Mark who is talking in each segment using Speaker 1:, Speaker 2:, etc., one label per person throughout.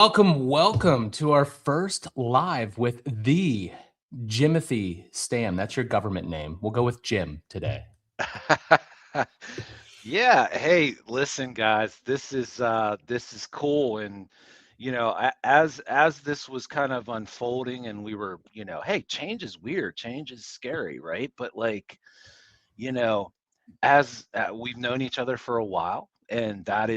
Speaker 1: Welcome to our first live with the Jimothy Stamm. That's your government name. We'll go with Jim today.
Speaker 2: Yeah, hey, listen guys, this is cool and as this was kind of unfolding and we were, hey, change is weird, change is scary, right? But like, you know, as we've known each other for a while and that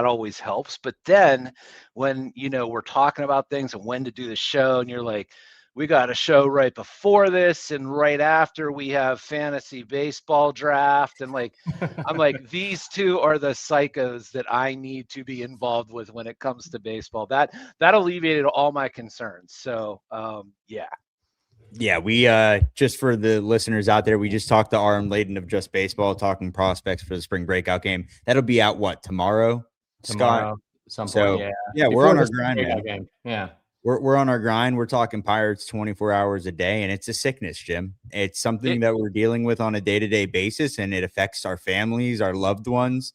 Speaker 2: always helps. But then when, we're talking about things and when to do the show and you're like, we got a show right before this and right after we have fantasy baseball draft and like I'm like these two are the psychos that I need to be involved with when it comes to baseball. That alleviated all my concerns. So yeah.
Speaker 3: Yeah, we just for the listeners out there, we just talked to Aram Layden of Just Baseball, talking prospects for the spring breakout game. That'll be out tomorrow, Scott?
Speaker 1: Tomorrow, some point,
Speaker 3: So
Speaker 1: yeah.
Speaker 3: yeah, we're
Speaker 1: Before
Speaker 3: on
Speaker 1: the
Speaker 3: our
Speaker 1: spring
Speaker 3: grind, man.
Speaker 1: breakout game. Yeah.
Speaker 3: We're on our grind. We're talking Pirates 24 hours a day, and it's a sickness, Jim. It's something that we're dealing with on a day-to-day basis, and it affects our families, our loved ones.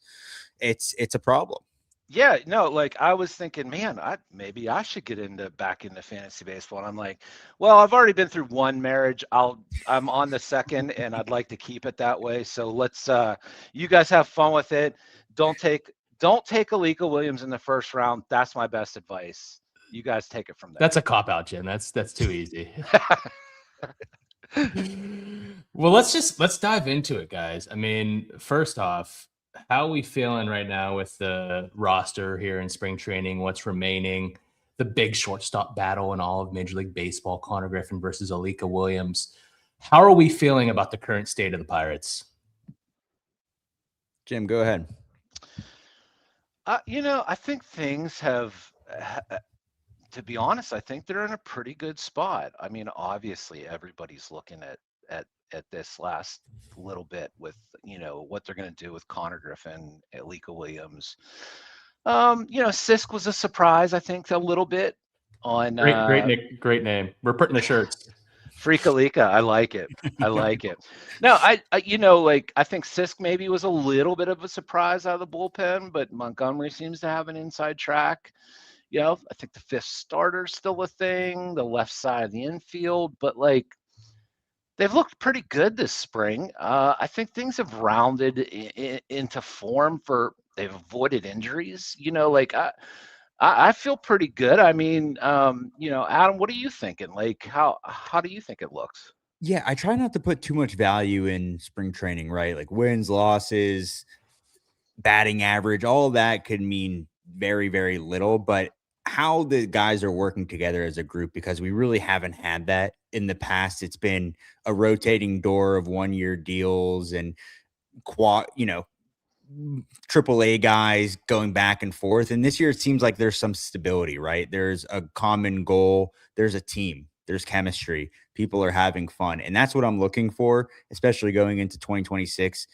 Speaker 3: It's a problem.
Speaker 2: Yeah, no, like I was thinking, man, maybe I should get back into fantasy baseball. And I'm like, well, I've already been through one marriage. I'm on the second and I'd like to keep it that way. So let's you guys have fun with it. Don't take don't take Alika Williams in the first round. That's my best advice. You guys take it from there.
Speaker 1: That's a cop-out, Jim. That's too easy. Well, let's dive into it, guys. I mean, first off, how are we feeling right now with the roster here in spring training? What's remaining? The big shortstop battle in all of Major League Baseball, Konnor Griffin versus Alika Williams. How are we feeling about the current state of the Pirates?
Speaker 3: Jim, go ahead.
Speaker 2: I think things have to be honest, I think they're in a pretty good spot. I mean, obviously, everybody's looking at this last little bit with what they're going to do with Konnor Griffin, Alika Williams. Sisk was a surprise, I think, a little bit on
Speaker 1: Great name. We're putting the shirts.
Speaker 2: Freak Alika. I like it. I like it. No, I I think Sisk maybe was a little bit of a surprise out of the bullpen, but Montgomery seems to have an inside track. I think the fifth starter's still a thing, the left side of the infield, but like they've looked pretty good this spring. I think things have rounded into form for they've avoided injuries. I feel pretty good. I mean, Adam, what are you thinking? Like, how do you think it looks?
Speaker 3: Yeah, I try not to put too much value in spring training, right? Like wins, losses, batting average, all of that could mean very, very little. But how the guys are working together as a group, because we really haven't had that in the past. It's been a rotating door of 1-year deals and AAA guys going back and forth. And this year, it seems like there's some stability, right? There's a common goal. There's a team. There's chemistry. People are having fun. And that's what I'm looking for, especially going into 2026.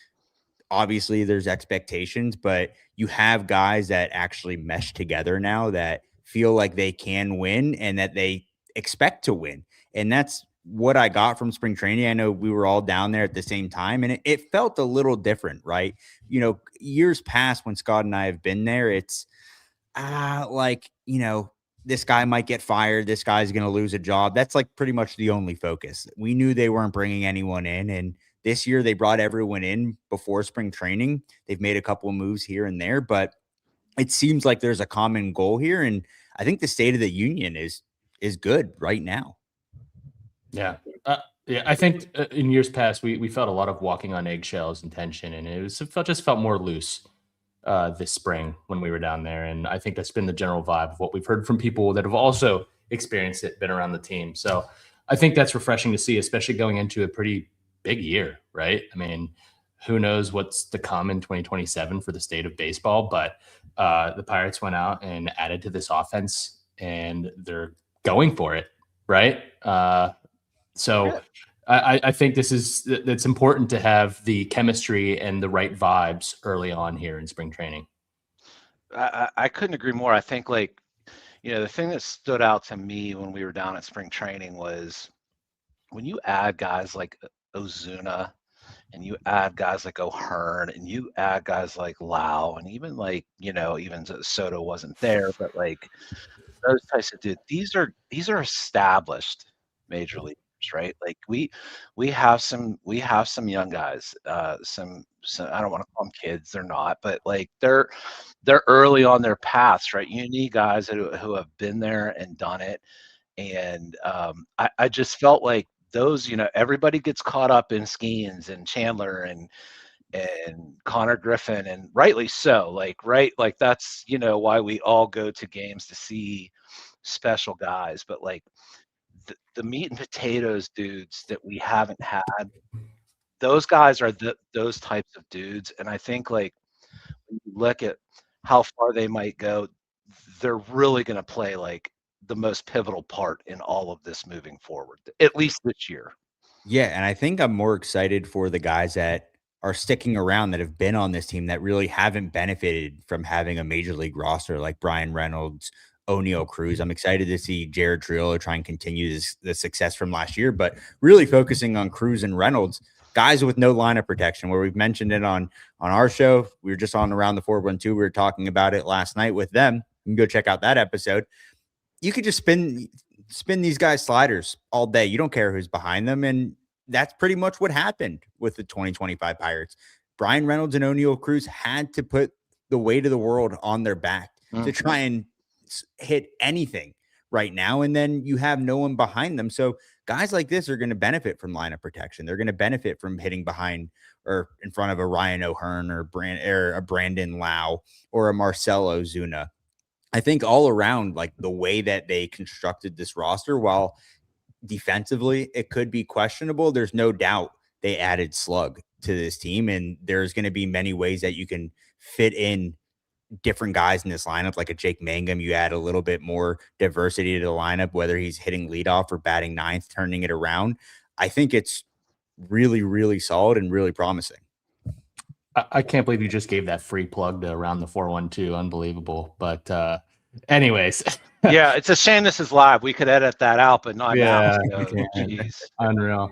Speaker 3: Obviously, there's expectations, but you have guys that actually mesh together now that feel like they can win and that they expect to win. And that's what I got from spring training. I know we were all down there at the same time, and it felt a little different, right? Years past when Scott and I have been there, it's this guy might get fired. This guy's going to lose a job. That's like pretty much the only focus. We knew they weren't bringing anyone in. And this year they brought everyone in before spring training. They've made a couple of moves here and there, but it seems like there's a common goal here. And I think the state of the union is good right now.
Speaker 1: Yeah. Yeah, I think in years past, we felt a lot of walking on eggshells and tension, and just felt more loose this spring when we were down there. And I think that's been the general vibe of what we've heard from people that have also experienced it, been around the team. So I think that's refreshing to see, especially going into a pretty big year, right? I mean, who knows what's to come in 2027 for the state of baseball, but the Pirates went out and added to this offense, and they're going for it, right? So I think it's important to have the chemistry and the right vibes early on here in spring training.
Speaker 2: I couldn't agree more. I think the thing that stood out to me when we were down at spring training was when you add guys like Ozuna and you add guys like O'Hearn, and you add guys like Lau, and even like, even Soto wasn't there, but like those types of dudes, these are established major leaguers, right? Like we have some young guys, some I don't want to call them kids, they're not, but like they're early on their paths, right? You need guys who have been there and done it. And I just felt like those, everybody gets caught up in Skeens and Chandler and Konnor Griffin, and rightly so. Like, right, like that's why we all go to games to see special guys. But like the meat and potatoes dudes that we haven't had, those guys are those types of dudes. And I think like when you look at how far they might go, they're really going to play like the most pivotal part in all of this moving forward, at least this year.
Speaker 3: Yeah, and I think I'm more excited for the guys that are sticking around that have been on this team that really haven't benefited from having a major league roster like Brian Reynolds, O'Neal Cruz. I'm excited to see Jared Triolo try and continue the success from last year, but really focusing on Cruz and Reynolds, guys with no lineup protection, where we've mentioned it on our show. We were just on Around the 412. We were talking about it last night with them. You can go check out that episode. You could just spin these guys sliders all day. You don't care who's behind them. And that's pretty much what happened with the 2025 Pirates. Brian Reynolds and O'Neal Cruz had to put the weight of the world on their back to try and hit anything right now. And then you have no one behind them. So guys like this are going to benefit from lineup protection. They're going to benefit from hitting behind or in front of a Ryan O'Hearn or a Brandon Lau or a Marcelo Zuna. I think all around, like the way that they constructed this roster, while defensively it could be questionable, there's no doubt they added slug to this team. And there's going to be many ways that you can fit in different guys in this lineup, like a Jake Mangum. You add a little bit more diversity to the lineup, whether he's hitting leadoff or batting ninth, turning it around. I think it's really, really solid and really promising.
Speaker 1: I can't believe you just gave that free plug to Around the 412. Unbelievable. But anyways.
Speaker 2: Yeah, it's a shame this is live. We could edit that out, but not now. So,
Speaker 1: unreal.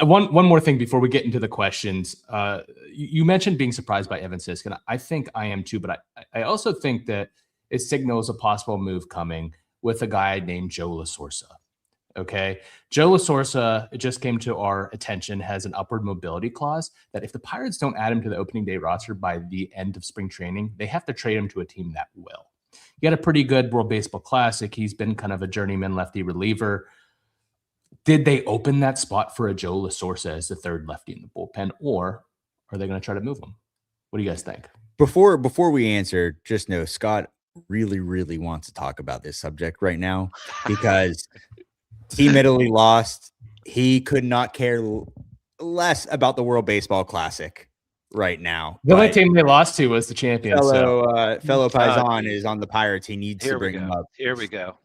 Speaker 1: One more thing before we get into the questions. You mentioned being surprised by Evan Sisk, and I think I am too, but I also think that it signals a possible move coming with a guy named Joe LaSorsa. Okay. Joe LaSorsa, it just came to our attention, has an upward mobility clause that if the Pirates don't add him to the opening day roster by the end of spring training, they have to trade him to a team that will. He had a pretty good World Baseball Classic. He's been kind of a journeyman lefty reliever. Did they open that spot for a Joe LaSorsa as the third lefty in the bullpen, or are they going to try to move him? What do you guys think?
Speaker 3: Before we answer, just know Scott really, really wants to talk about this subject right now because Team Italy lost. He could not care less about the World Baseball Classic right now.
Speaker 1: The only team they lost to was the champion.
Speaker 3: Fellow Paisan is on the Pirates. He needs to bring him up.
Speaker 2: Here we go.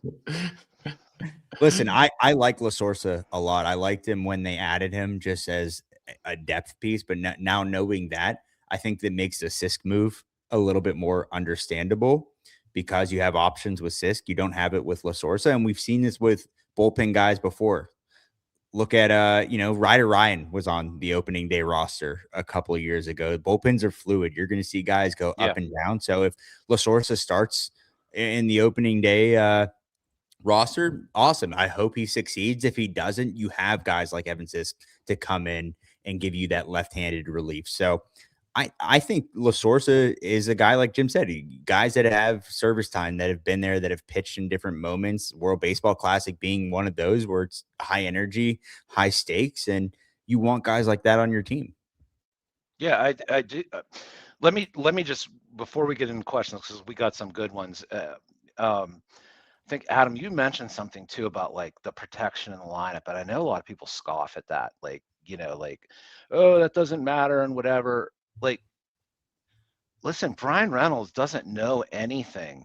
Speaker 3: Listen, I like LaSorsa a lot. I liked him when they added him just as a depth piece, but now knowing that, I think that makes the Sisk move a little bit more understandable because you have options with Sisk. You don't have it with LaSorsa, and we've seen this with bullpen guys before. Look at Ryder Ryan was on the opening day roster a couple of years ago. Bullpens are fluid. You're going to see guys go up and down. So if LaSorsa starts in the opening day roster, awesome. I hope he succeeds. If he doesn't, you have guys like Evan Sisk to come in and give you that left-handed relief. So I think LaSorsa is a guy, like Jim said, guys that have service time, that have been there, that have pitched in different moments, World Baseball Classic being one of those where it's high energy, high stakes, and you want guys like that on your team.
Speaker 2: Yeah, I do. Let me just, before we get into questions, because we got some good ones. I think, Adam, you mentioned something too about like the protection in the lineup, and I know a lot of people scoff at that, like, oh, that doesn't matter and whatever. Like, listen, Brian Reynolds doesn't know anything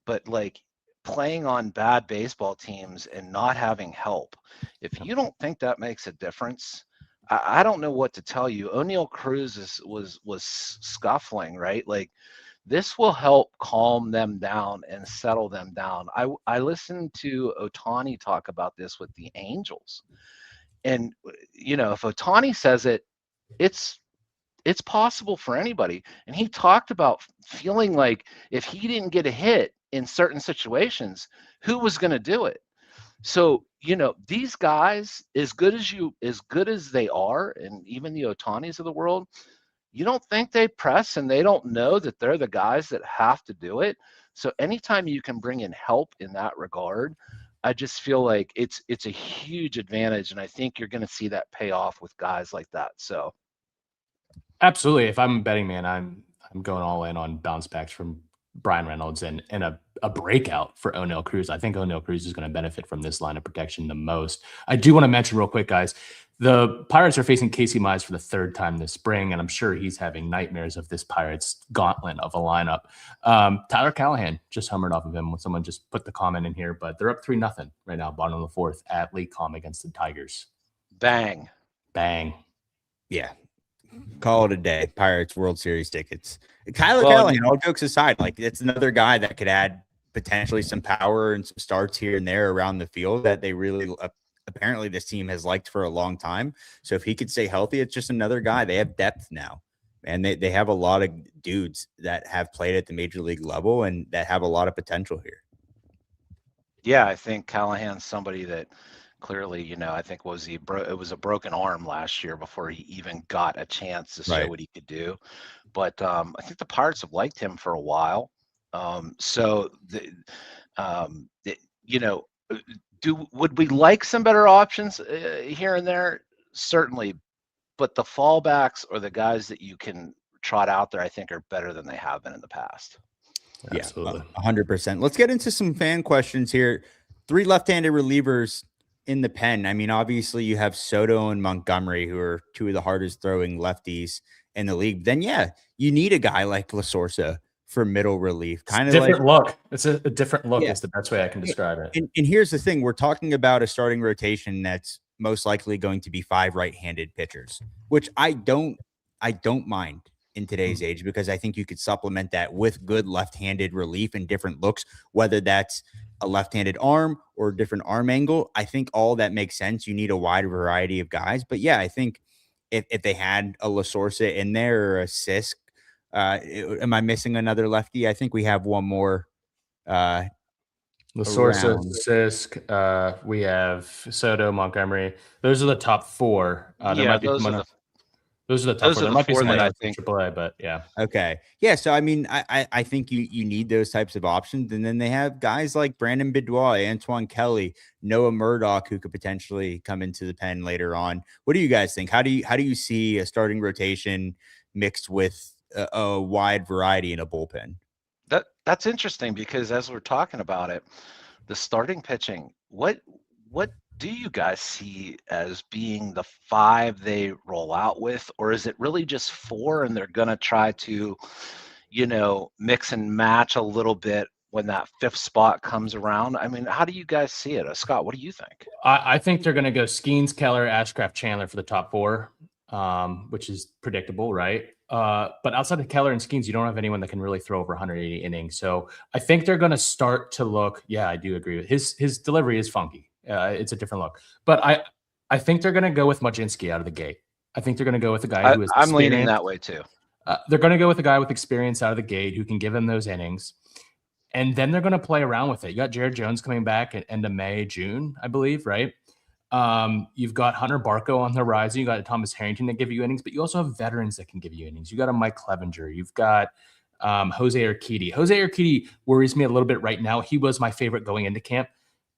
Speaker 2: but like playing on bad baseball teams and not having help. If you don't think that makes a difference, I don't know what to tell you. O'Neal Cruz was scuffling, right? Like, this will help calm them down and settle them down. I listened to Ohtani talk about this with the Angels. And, if Ohtani says it, it's possible for anybody. And he talked about feeling like if he didn't get a hit in certain situations, who was going to do it? So, these guys, as good as they are, and even the Otanis of the world, you don't think they press and they don't know that they're the guys that have to do it. So anytime you can bring in help in that regard, I just feel like it's a huge advantage. And I think you're going to see that pay off with guys like that. So
Speaker 1: absolutely. If I'm a betting man, I'm going all in on bounce backs from Brian Reynolds and a breakout for O'Neal Cruz. I think O'Neal Cruz is going to benefit from this line of protection the most. I do want to mention real quick, guys, the Pirates are facing Casey Mize for the third time this spring, and I'm sure he's having nightmares of this Pirates gauntlet of a lineup. Tyler Callahan just hummered off of him when someone just put the comment in here, but they're up 3-0 right now, bottom of the fourth at Lake Com against the Tigers.
Speaker 2: bang.
Speaker 3: Yeah. Call it a day. Pirates World Series tickets. Tyler Callahan, all jokes aside, like it's another guy that could add potentially some power and some starts here and there around the field that they really apparently this team has liked for a long time. So if he could stay healthy, it's just another guy. They have depth now, and they have a lot of dudes that have played at the major league level and that have a lot of potential here.
Speaker 2: Yeah, I think Callahan's somebody that clearly, I think it was a broken arm last year before he even got a chance to show what he could do. But I think the Pirates have liked him for a while. Would we like some better options here and there? Certainly, but the fallbacks or the guys that you can trot out there, I think, are better than they have been in the past.
Speaker 3: Yeah, absolutely. 100%. Let's get into some fan questions here. 3 left-handed relievers in the pen. I mean, obviously you have Soto and Montgomery, who are 2 of the hardest throwing lefties in the league. Then, you need a guy like La Sorsa for middle relief. Kind of
Speaker 1: different look. It's a different look is the best way I can describe it.
Speaker 3: And here's the thing. We're talking about a starting rotation that's most likely going to be 5 right-handed pitchers, which I don't mind in today's age, because I think you could supplement that with good left-handed relief and different looks, whether that's a left-handed arm or a different arm angle. I think all that makes sense. You need a wide variety of guys. But I think if they had a La Sorsa in there or a Sisk, am I missing another lefty? I think we have one more.
Speaker 1: La Sorsa, Sisk, we have Soto, Montgomery. Those are the top 4. There might be those are the top 4. There might be someone else in AAA, but yeah.
Speaker 3: Okay. Yeah. So, I mean, I think you need those types of options. And then they have guys like Brandon Bidwell, Antoine Kelly, Noah Murdoch, who could potentially come into the pen later on. What do you guys think? How do you see a starting rotation mixed with a wide variety in a bullpen?
Speaker 2: That's interesting, because as we're talking about it, the starting pitching, what do you guys see as being the 5 they roll out with? Or is it really just 4 and they're going to try to, mix and match a little bit when that 5th spot comes around? I mean, how do you guys see it? Scott, what do you think?
Speaker 1: I think they're going to go Skeens, Keller, Ashcraft, Chandler for the top 4, which is predictable, right? But outside of Keller and Skeens, you don't have anyone that can really throw over 180 innings. So I think they're going to start to look. Yeah, I do agree with his delivery is funky. It's a different look, but I think they're going to go with Majinski out of the gate. I think they're going to go with a guy who is.
Speaker 2: I'm leaning that way too.
Speaker 1: They're going to go with a guy with experience out of the gate who can give them those innings, and then they're going to play around with it. You got Jared Jones coming back at end of May, June, I believe, right? You've got Hunter Barco on the horizon. You got Thomas Harrington that give you innings, but you also have veterans that can give you innings. You got a Mike Clevenger. You've got Jose Urquidy. Jose Urquidy worries me a little bit right now. He was my favorite going into camp.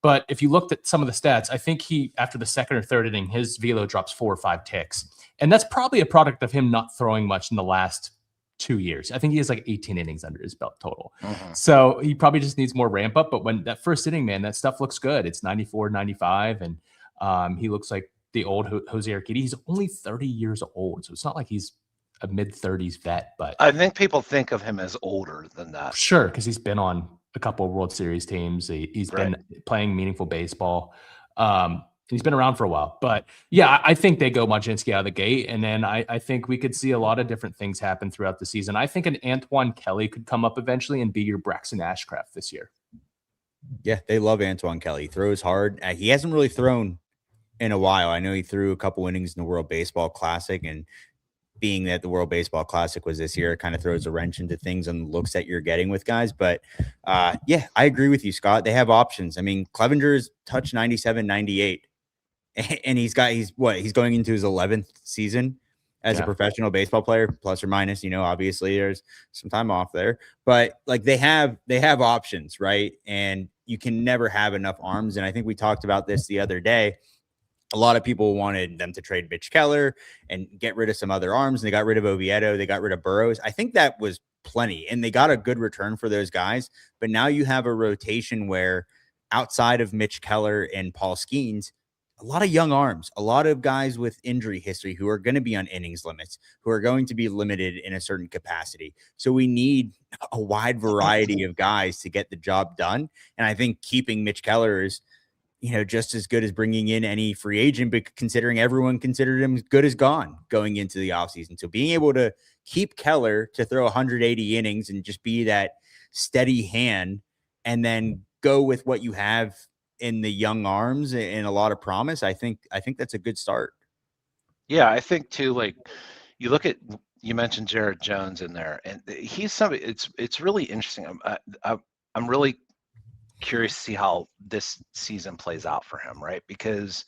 Speaker 1: But if you looked at some of the stats, I think after the second or third inning, his velo drops 4 or 5 ticks. And that's probably a product of him not throwing much in the last 2 years. I think he has like 18 innings under his belt total. So he probably just needs more ramp up. But when that first inning, man, that stuff looks good. It's 94, 95. And he looks like the old Jose Urquidy. He's only 30 years old. So it's not like he's a mid-30s vet. But
Speaker 2: I think people think of him as older than that.
Speaker 1: Sure, because he's been on a couple of World Series teams. He's been playing meaningful baseball. He's been around for a while. But yeah, I think they go Majinski out of the gate. And then I think we could see a lot of different things happen throughout the season. I think an Antoine Kelly could come up eventually and be your Braxton Ashcraft this year.
Speaker 3: Yeah, they love Antoine Kelly. He throws hard. He hasn't really thrown in a while. I know he threw a couple innings in the World Baseball Classic, and being that the World Baseball Classic was this year, it kind of throws a wrench into things and looks that you're getting with guys. But yeah, I agree with you, Scott. They have options. I mean, Clevenger's touched 97, 98, and he's going into his 11th season as a professional baseball player, plus or minus. Obviously there's some time off there, but like they have options, right? And you can never have enough arms. And I think we talked about this the other day. A lot of people wanted them to trade Mitch Keller and get rid of some other arms. And they got rid of Oviedo. They got rid of Burrows. I think that was plenty. And they got a good return for those guys. But now you have a rotation where outside of Mitch Keller and Paul Skeens, a lot of young arms, a lot of guys with injury history who are going to be on innings limits, who are going to be limited in a certain capacity. So we need a wide variety of guys to get the job done. And I think keeping Mitch Keller is, just as good as bringing in any free agent, but considering everyone considered him good as gone going into the offseason. So being able to keep Keller to throw 180 innings and just be that steady hand and then go with what you have in the young arms and a lot of promise, I think that's a good start.
Speaker 2: Yeah, I think too, like you mentioned Jared Jones in there, and he's somebody, it's really interesting. I'm really curious to see how this season plays out for him, right? Because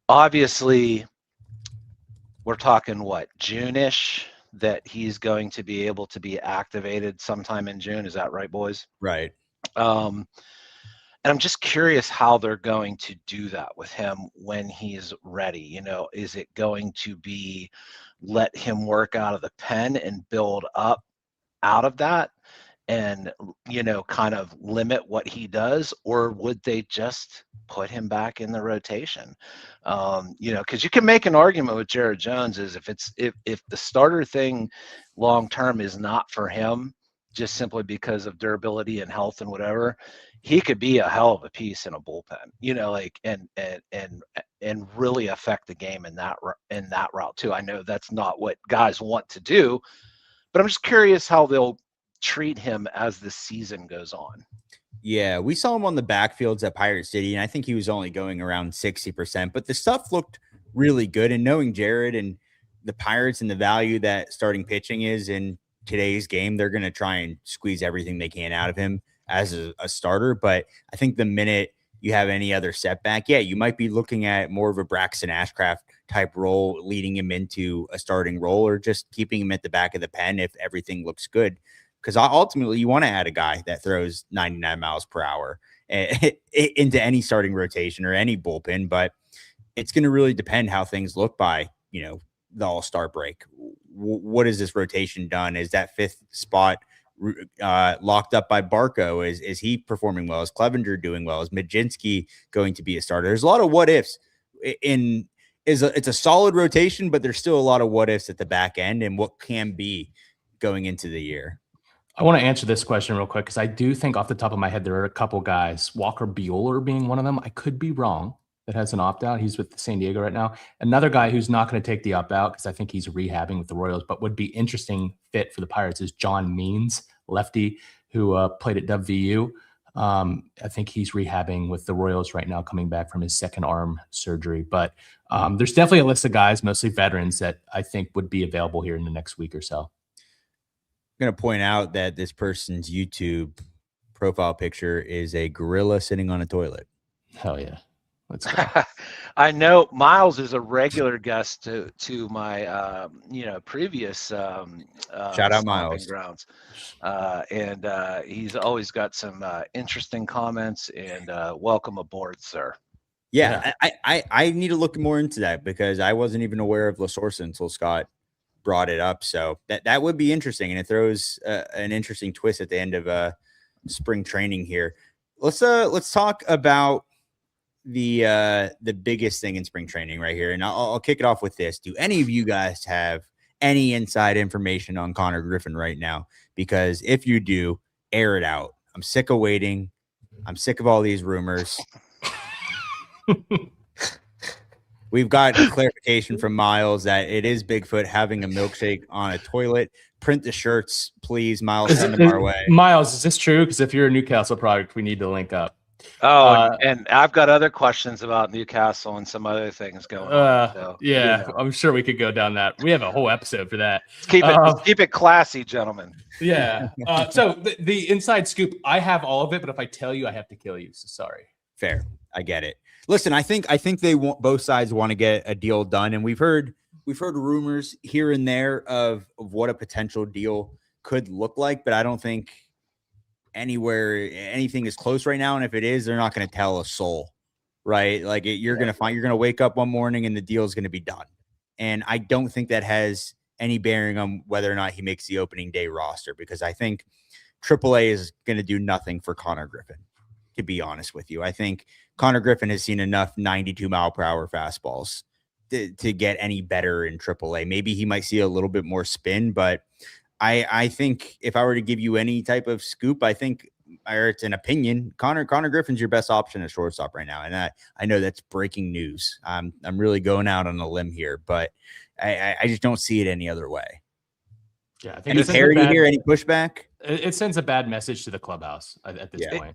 Speaker 2: obviously we're talking June-ish that he's going to be able to be activated sometime in June. Is that right, boys?
Speaker 3: Right.
Speaker 2: And I'm just curious how they're going to do that with him when he's ready. Is it going to be let him work out of the pen and build up out of that and, kind of limit what he does? Or would they just put him back in the rotation? Because you can make an argument with Jared Jones is if the starter thing long term is not for him, just simply because of durability and health and whatever, he could be a hell of a piece in a bullpen, and really affect the game in that route too. I know that's not what guys want to do, but I'm just curious how they'll treat him as the season goes on.
Speaker 3: Yeah, we saw him on the backfields at Pirate City, and I think he was only going around 60%, but the stuff looked really good. And knowing Jared and the Pirates and the value that starting pitching is in today's game, they're going to try and squeeze everything they can out of him as a starter. But I think the minute you have any other setback, you might be looking at more of a Braxton Ashcraft type role, leading him into a starting role, or just keeping him at the back of the pen if everything looks good. Because ultimately you want to add a guy that throws 99 miles per hour into any starting rotation or any bullpen, but it's going to really depend how things look by, the All-Star break. What is this rotation done? Is that fifth spot locked up by Barco? Is he performing well? Is Clevenger doing well? Is Majinski going to be a starter? There's a lot of what ifs it's a solid rotation, but there's still a lot of what ifs at the back end and what can be going into the year.
Speaker 1: I want to answer this question real quick because I do think off the top of my head there are a couple guys, Walker Buehler being one of them. I could be wrong. That has an opt-out. He's with San Diego right now. Another guy who's not going to take the opt-out because I think he's rehabbing with the Royals, but would be interesting fit for the Pirates is John Means, lefty, who played at WVU. I think he's rehabbing with the Royals right now, coming back from his second arm surgery. But there's definitely a list of guys, mostly veterans, that I think would be available here in the next week or so.
Speaker 3: I'm going to point out that this person's YouTube profile picture is a gorilla sitting on a toilet.
Speaker 1: Hell yeah. Let's go.
Speaker 2: I know Miles is a regular guest to my previous
Speaker 3: shout out Miles
Speaker 2: grounds, and he's always got some interesting comments. And welcome aboard, sir.
Speaker 3: Yeah. I need to look more into that because I wasn't even aware of La Source until Scott brought it up. So that would be interesting, and it throws an interesting twist at the end of spring training here. Let's talk about the biggest thing in spring training right here, and I'll kick it off with this. Do any of you guys have any inside information on Konnor Griffin right now? Because if you do, air it out. I'm sick of waiting. I'm sick of all these rumors. We've got a clarification from Miles that it is Bigfoot having a milkshake on a toilet. Print the shirts, please, Miles. Send them our way.
Speaker 1: Miles, is this true? Because if you're a Newcastle product, we need to link up.
Speaker 2: Oh, and I've got other questions about Newcastle and some other things going on. So,
Speaker 1: yeah,
Speaker 2: you know.
Speaker 1: I'm sure we could go down that. We have a whole episode for that.
Speaker 2: Let's keep it classy, gentlemen.
Speaker 1: Yeah. So the inside scoop, I have all of it, but if I tell you, I have to kill you. So sorry.
Speaker 3: Fair. I get it. Listen, I think they want, both sides want to get a deal done, and we've heard rumors here and there of what a potential deal could look like, but I don't think anything is close right now. And if it is, they're not going to tell a soul, right? Like you're going to wake up one morning and the deal is going to be done. And I don't think that has any bearing on whether or not he makes the opening day roster, because I think AAA is going to do nothing for Konnor Griffin, to be honest with you. I think Konnor Griffin has seen enough 92-mile-per-hour fastballs to get any better in AAA. Maybe he might see a little bit more spin, but I think if I were to give you any type of scoop, I think, or it's an opinion, Konnor Griffin's your best option at shortstop right now. And I know that's breaking news. I'm really going out on a limb here, but I just don't see it any other way.
Speaker 1: Yeah, I think
Speaker 3: any parity here, any pushback?
Speaker 1: It sends a bad message to the clubhouse at this point.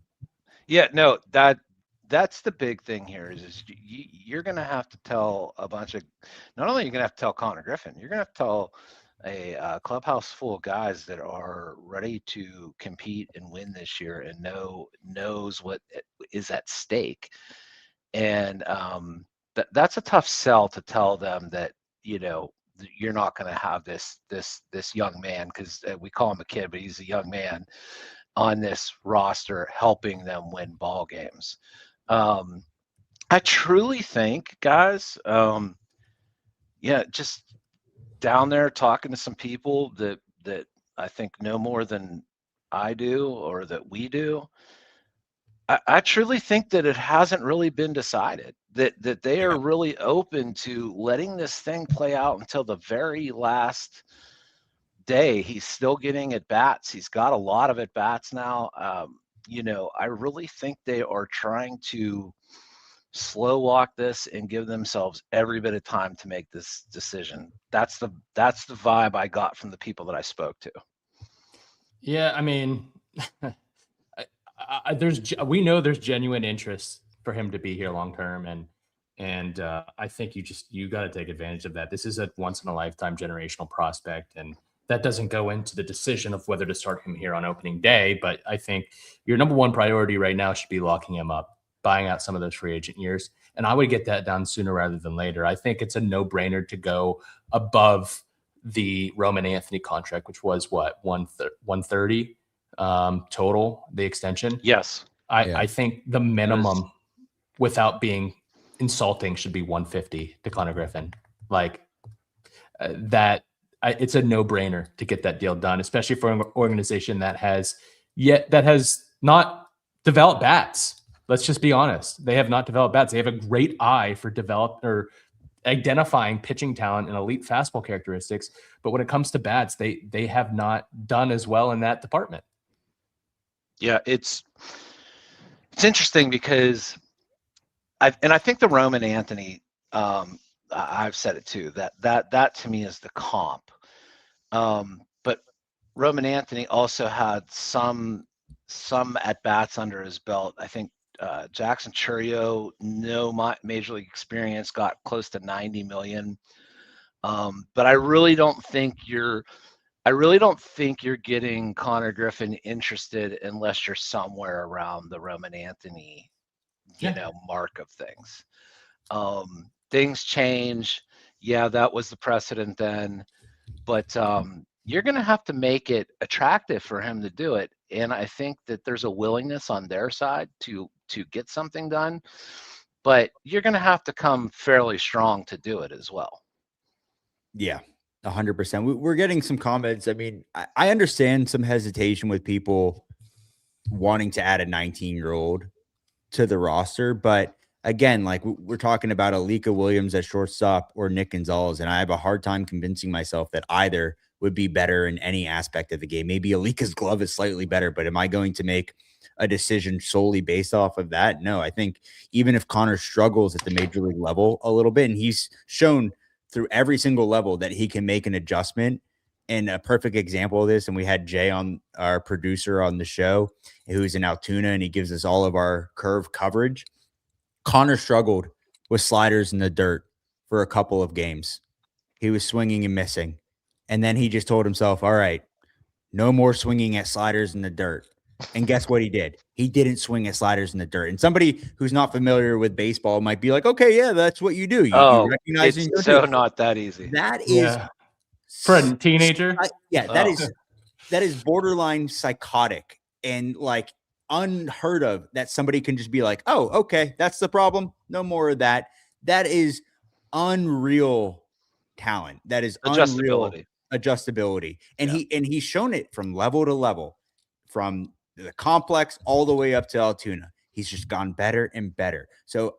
Speaker 2: Yeah, no, that's the big thing here is you're going to have to tell a bunch of, not only are you going to have to tell Konnor Griffin, you're going to have to tell a clubhouse full of guys that are ready to compete and win this year and knows what is at stake. And that's a tough sell to tell them that, you're not going to have this young man, because we call him a kid, but he's a young man on this roster helping them win ball games. I truly think, guys, just down there talking to some people that I think know more than I do or that we do, I truly think that it hasn't really been decided, that they are really open to letting this thing play out until the very last day. He's still getting at bats. He's got a lot of at bats now. I really think they are trying to slow walk this and give themselves every bit of time to make this decision. That's the vibe I got from the people that I spoke to.
Speaker 1: Yeah, I mean, we know there's genuine interest for him to be here long term, and I think you got to take advantage of that. This is a once in a lifetime generational prospect, and that doesn't go into the decision of whether to start him here on opening day. But I think your number one priority right now should be locking him up, buying out some of those free agent years. And I would get that done sooner rather than later. I think it's a no-brainer to go above the Roman Anthony contract, which was what, 130 total, the extension.
Speaker 2: Yes.
Speaker 1: I think the minimum, without being insulting, should be 150 to Konnor Griffin. Like that. It's a no-brainer to get that deal done, especially for an organization that has not developed bats. Let's just be honest. They have not developed bats. They have a great eye for identifying pitching talent and elite fastball characteristics. But when it comes to bats, they have not done as well in that department.
Speaker 2: Yeah, it's interesting because I think the Roman Anthony, I've said it too, that to me is the comp. But Roman Anthony also had some at bats under his belt. I think Jackson Churio, no major league experience, got close to 90 million. But I really don't think you're getting Konnor Griffin interested unless you're somewhere around the Roman Anthony, mark of things. Things change. Yeah, that was the precedent then, but you're going to have to make it attractive for him to do it. And I think that there's a willingness on their side to get something done, but you're going to have to come fairly strong to do it as well.
Speaker 3: Yeah, 100%. We're getting some comments. I mean, I understand some hesitation with people wanting to add a 19-year-old to the roster, but again, like we're talking about Alika Williams at shortstop or Nick Gonzalez, and I have a hard time convincing myself that either would be better in any aspect of the game. Maybe Alika's glove is slightly better, but am I going to make a decision solely based off of that? No, I think even if Konnor struggles at the major league level a little bit, and he's shown through every single level that he can make an adjustment And a perfect example of this, and we had Jay on, our producer on the show, who's in Altoona, and he gives us all of our curve coverage. Konnor struggled with sliders in the dirt for a couple of games. He was swinging and missing. And then he just told himself, all right, no more swinging at sliders in the dirt. And guess what he did? He didn't swing at sliders in the dirt. And somebody who's not familiar with baseball might be like, okay, yeah, that's what you do. You recognize
Speaker 2: it's
Speaker 3: and you
Speaker 2: so
Speaker 3: do it.
Speaker 2: not that easy.
Speaker 3: That is
Speaker 1: for a teenager.
Speaker 3: That is borderline psychotic and like unheard of that somebody can just be like, oh, okay, that's the problem. No more of that. That is unreal talent. That is unreal adjustability. And he's shown it from level to level, from the complex all the way up to Altoona. He's just gone better and better. So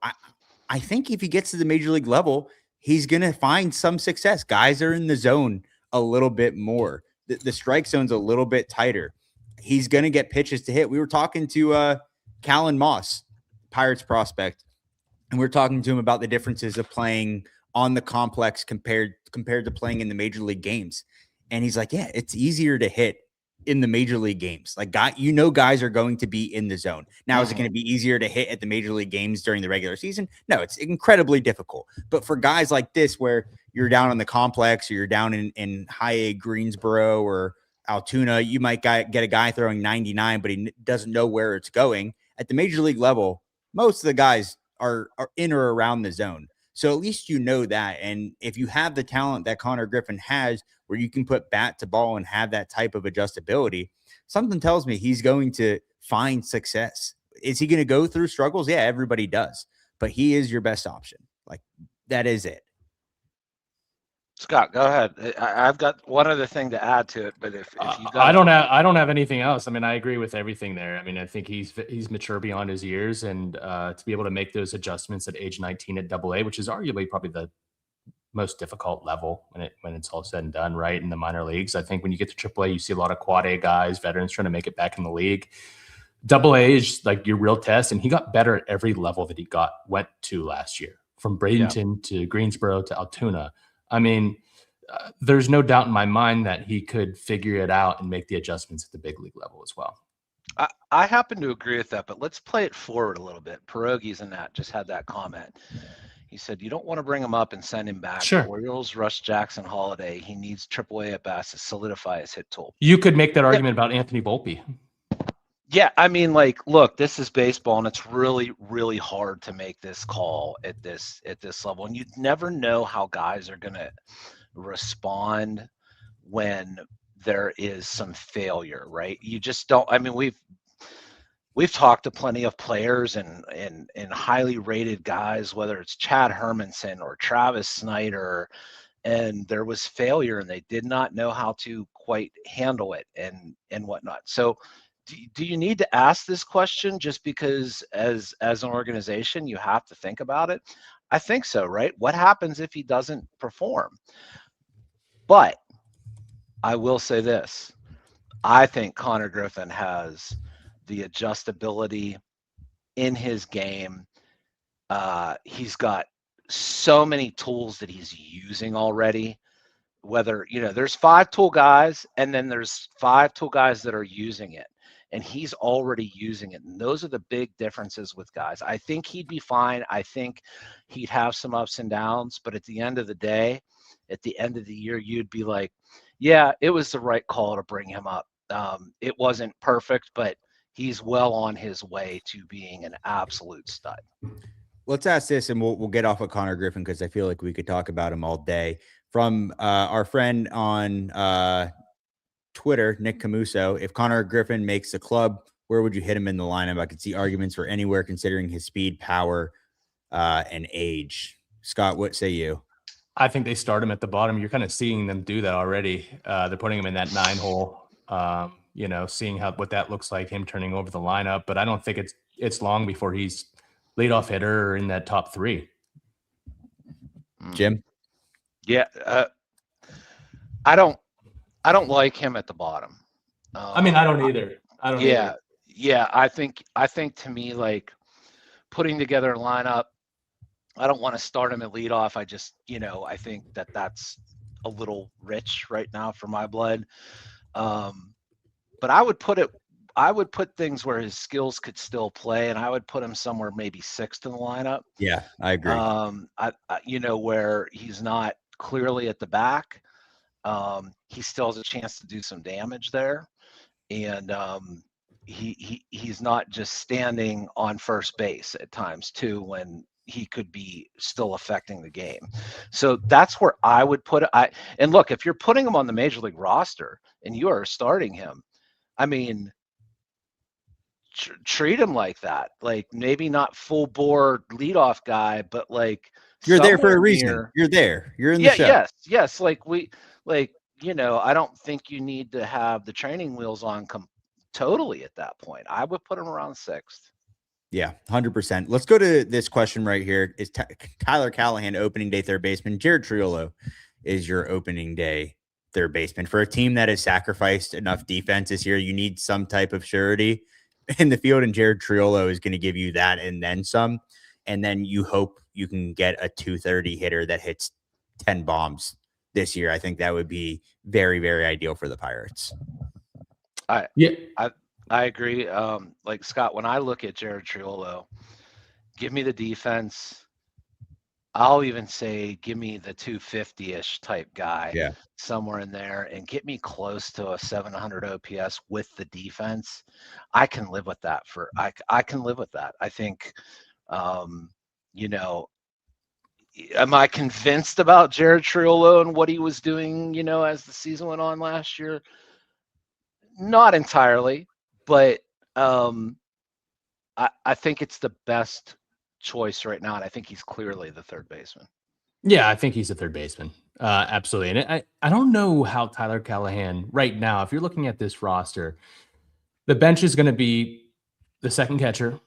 Speaker 3: I think if he gets to the major league level, he's going to find some success. Guys are in the zone a little bit more. The strike zone's a little bit tighter. He's going to get pitches to hit. We were talking to Callan Moss, Pirates prospect, and we were talking to him about the differences of playing on the complex compared to playing in the major league games. And he's like, yeah, it's easier to hit in the major league games. Like, guys are going to be in the zone. Now, is it going to be easier to hit at the major league games during the regular season? No, it's incredibly difficult. But for guys like this, where you're down on the complex or you're down in high A Greensboro or Altoona, you might get a guy throwing 99, but he doesn't know where it's going. At the major league level, most of the guys are in or around the zone. So at least you know that. And if you have the talent that Konnor Griffin has, where you can put bat to ball and have that type of adjustability, something tells me he's going to find success. Is he going to go through struggles? Yeah, everybody does. But he is your best option. Like, that is it.
Speaker 2: Scott, go ahead. I've got one other thing to add to it, but if you got,
Speaker 1: I don't have anything else. I mean, I agree with everything there. I mean, I think he's mature beyond his years, and to be able to make those adjustments at age 19 at AA, which is arguably probably the most difficult level when it's all said and done, right, in the minor leagues. I think when you get to AAA, you see a lot of quad A guys, veterans trying to make it back in the league. AA is like your real test, and he got better at every level that he went to last year, from Bradenton to Greensboro to Altoona. I mean, there's no doubt in my mind that he could figure it out and make the adjustments at the big league level as well.
Speaker 2: I happen to agree with that, but let's play it forward a little bit. Pierogies and that just had that comment. He said, you don't want to bring him up and send him back.
Speaker 1: Sure.
Speaker 2: Orioles, Rush Jackson, Holiday. He needs AAA at bats to solidify his hit tool.
Speaker 1: You could make that argument about Anthony Volpe.
Speaker 2: Yeah, I mean, like, look, this is baseball, and it's really, really hard to make this call at this level. And you never know how guys are going to respond when there is some failure, right? You just don't. I mean, we've talked to plenty of players and highly rated guys, whether it's Chad Hermanson or Travis Snyder, and there was failure, and they did not know how to quite handle it and whatnot. So do you need to ask this question just because as an organization you have to think about it? I think so, right? What happens if he doesn't perform? But I will say this. I think Konnor Griffin has the adjustability in his game. He's got so many tools that he's using already. Whether, there's 5 tool guys, and then there's 5 tool guys that are using it. And he's already using it. And those are the big differences with guys. I think he'd be fine. I think he'd have some ups and downs. But at the end of the day, at the end of the year, you'd be like, yeah, it was the right call to bring him up. It wasn't perfect, but he's well on his way to being an absolute stud.
Speaker 3: Let's ask this, and we'll get off of Konnor Griffin because I feel like we could talk about him all day. From our friend on Twitter, Nick Camuso, if Konnor Griffin makes the club, where would you hit him in the lineup? I could see arguments for anywhere considering his speed, power, and age. Scott, what say you?
Speaker 1: I think they start him at the bottom. You're kind of seeing them do that already. They're putting him in that 9 hole, seeing what that looks like, him turning over the lineup. But I don't think it's long before he's leadoff hitter or in that top 3.
Speaker 3: Jim?
Speaker 2: Yeah. I don't like him at the bottom.
Speaker 1: I mean, I don't either. Either.
Speaker 2: Yeah. I think to me, like, putting together a lineup, I don't want to start him at leadoff. I just, I think that's a little rich right now for my blood. But I would put things where his skills could still play, and I would put him somewhere maybe sixth in the lineup.
Speaker 3: Yeah, I agree.
Speaker 2: Where he's not clearly at the back. He still has a chance to do some damage there, and he's not just standing on first base at times too when he could be still affecting the game. So that's where I would put it. And look, if you're putting him on the major league roster and you are starting him, I mean, treat him like that. Like maybe not full bore leadoff guy, but like
Speaker 3: You're there for a
Speaker 2: somewhere
Speaker 3: reason.
Speaker 2: near-
Speaker 3: You're there. You're in the show.
Speaker 2: Yes. Like I don't think you need to have the training wheels on totally at that point. I would put him around sixth.
Speaker 3: Yeah, 100%. Let's go to this question right here. Is Tyler Callahan opening day third baseman? Jared Triolo is your opening day third baseman. For a team that has sacrificed enough defense this year, you need some type of surety in the field, and Jared Triolo is going to give you that and then some. And then you hope you can get a 230 hitter that hits 10 bombs this year. I think that would be very, very ideal for the Pirates.
Speaker 2: I agree. Like Scott, when I look at Jared Triolo, give me the defense. I'll even say give me the 250-ish type guy somewhere in there and get me close to a 700 OPS with the defense. I can live with that I can live with that. I think, am I convinced about Jared Triolo and what he was doing, as the season went on last year? Not entirely, but I think it's the best choice right now, and I think he's clearly the third baseman.
Speaker 1: Yeah, I think he's a third baseman. Absolutely. And I don't know how Tyler Callahan right now, if you're looking at this roster, the bench is going to be the second catcher,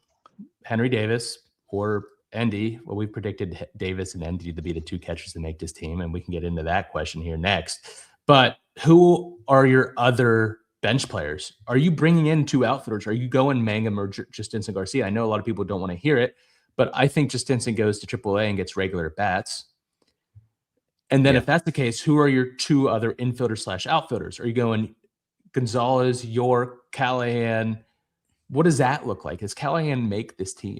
Speaker 1: Henry Davis, or Endy. Well, we predicted Davis and Endy to be the two catchers to make this team, and we can get into that question here next. But who are your other bench players? Are you bringing in two outfielders? Are you going Mangum or Justinson Garcia? I know a lot of people don't want to hear it, but I think Justinson goes to AAA and gets regular bats. And then if that's the case, who are your two other infielders / outfielders? Are you going Gonzalez, York, Callahan? What does that look like? Does Callahan make this team?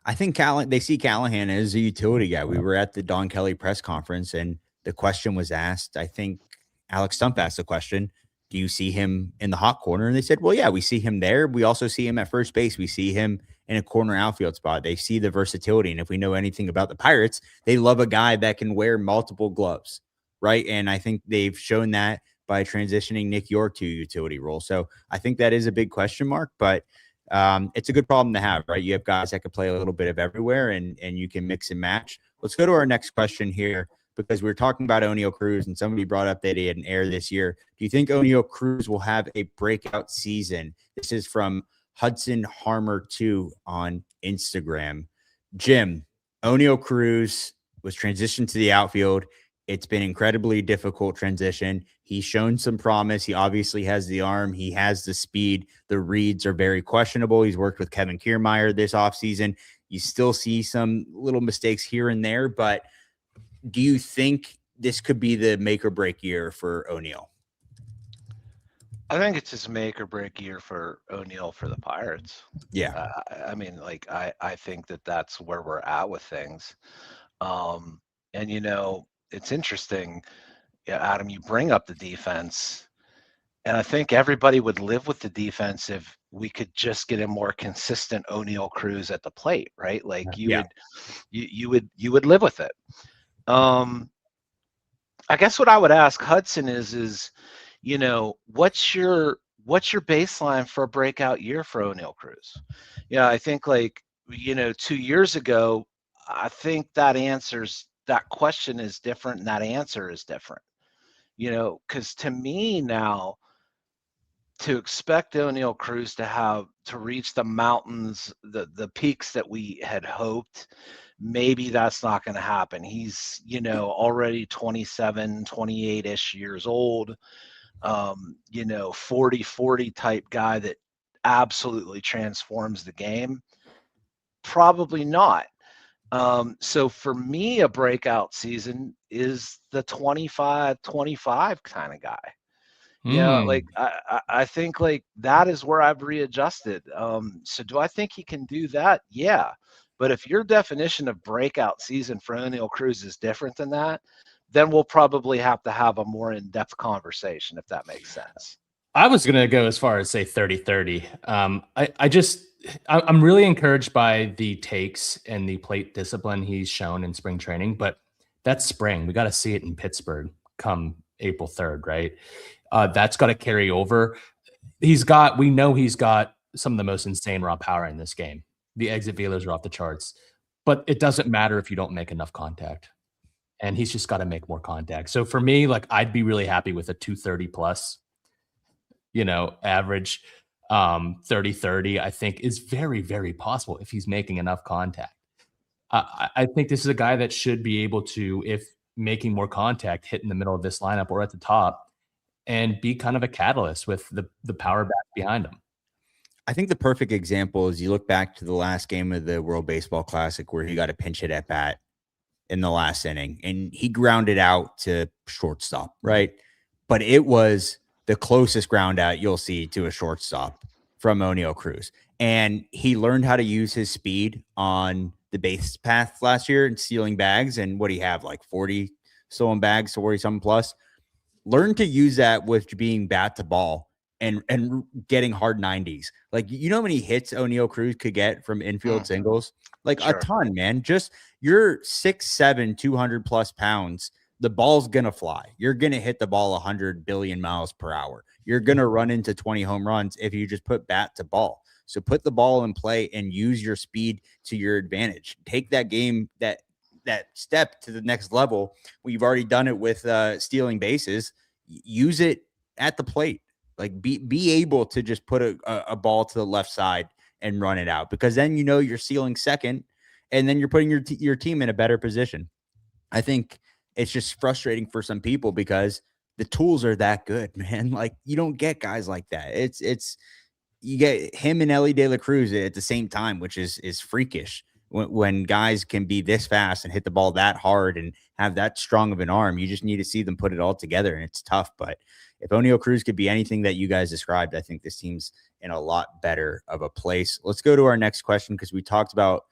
Speaker 3: I think they see Callahan as a utility guy. We were at the Don Kelly press conference and the question was asked. I think Alex Stump asked the question, do you see him in the hot corner? And they said, well, yeah, we see him there. We also see him at first base. We see him in a corner outfield spot. They see the versatility. And if we know anything about the Pirates, they love a guy that can wear multiple gloves, right? And I think they've shown that by transitioning Nick York to a utility role. So I think that is a big question mark, but it's a good problem to have, right? You have guys that can play a little bit of everywhere and you can mix and match. Let's go to our next question here, because we were talking about Oneil Cruz and somebody brought up that he had an error this year. Do you think Oneil Cruz will have a breakout season? This is from Hudson Harmer 2 on Instagram. Jim, Oneil Cruz was transitioned to the outfield. It's been incredibly difficult transition. He's shown some promise. He obviously has the arm. He has the speed. The reads are very questionable. He's worked with Kevin Kiermaier this offseason. You still see some little mistakes here and there, but do you think this could be the make or break year for Oneil?
Speaker 2: I think it's just make or break year for Oneil for the Pirates.
Speaker 3: Yeah.
Speaker 2: I think that's where we're at with things. And, it's interesting, Adam, you bring up the defense, and I think everybody would live with the defense if we could just get a more consistent Oneil Cruz at the plate, right? Like you would live with it. I guess what I would ask Hudson is, what's your baseline for a breakout year for Oneil Cruz? Yeah, I think 2 years ago, I think that question is different and that answer is different. Because to me now, to expect Oneil Cruz to reach the mountains, the peaks that we had hoped, maybe that's not going to happen. He's, already 27, 28-ish years old, 40-40 type guy that absolutely transforms the game. Probably not. So for me, a breakout season is the 25-25 kind of guy. Like I think like that is where I've readjusted. So do I think he can do that? Yeah. But if your definition of breakout season for O'Neal Cruz is different than that, then we'll probably have to have a more in-depth conversation, if that makes sense.
Speaker 1: I was going to go as far as say 30-30. I'm really encouraged by the takes and the plate discipline he's shown in spring training, but that's spring. We got to see it in Pittsburgh come April 3rd, right? That's got to carry over. We know he's got some of the most insane raw power in this game. The exit velers are off the charts, but it doesn't matter if you don't make enough contact. And he's just got to make more contact. So for me, like I'd be really happy with a 230 plus, average. 30-30, I think is very, very possible if he's making enough contact. I think this is a guy that should be able to, if making more contact, hit in the middle of this lineup or at the top and be kind of a catalyst with the power back behind him.
Speaker 3: I think the perfect example is you look back to the last game of the World Baseball Classic where he got a pinch hit at bat in the last inning and he grounded out to shortstop, right? But it was the closest ground out you'll see to a shortstop from O'Neal Cruz. And he learned how to use his speed on the base path last year and stealing bags. And what do you have, like 40 stolen bags, 40 something plus? Learn to use that with being bat to ball and getting hard 90s. Like, how many hits O'Neal Cruz could get from infield singles? Like a ton, man. Just you're 6'7", 200 plus pounds. The ball's going to fly. You're going to hit the ball 100 billion miles per hour. You're going to run into 20 home runs if you just put bat to ball. So put the ball in play and use your speed to your advantage. Take that game, that step to the next level. We've already done it with stealing bases. Use it at the plate. Like be able to just put a ball to the left side and run it out, because then you're stealing second and then you're putting your team in a better position. I think it's just frustrating for some people because the tools are that good, man. Like you don't get guys like that. You get him and Ellie De La Cruz at the same time, which is freakish when guys can be this fast and hit the ball that hard and have that strong of an arm. You just need to see them put it all together, and it's tough. But if O'Neal Cruz could be anything that you guys described, I think this team's in a lot better of a place. Let's go to our next question because we talked about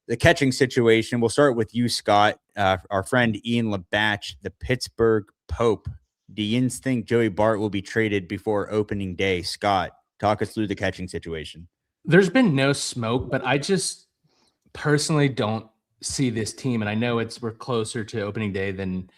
Speaker 3: the catching situation. We'll start with you, Scott. Our friend Ian Labatch, the Pittsburgh Pope. Do you think Joey Bart will be traded before opening day? Scott, talk us through the catching situation.
Speaker 1: There's been no smoke, but I just personally don't see this team. And I know we're closer to opening day than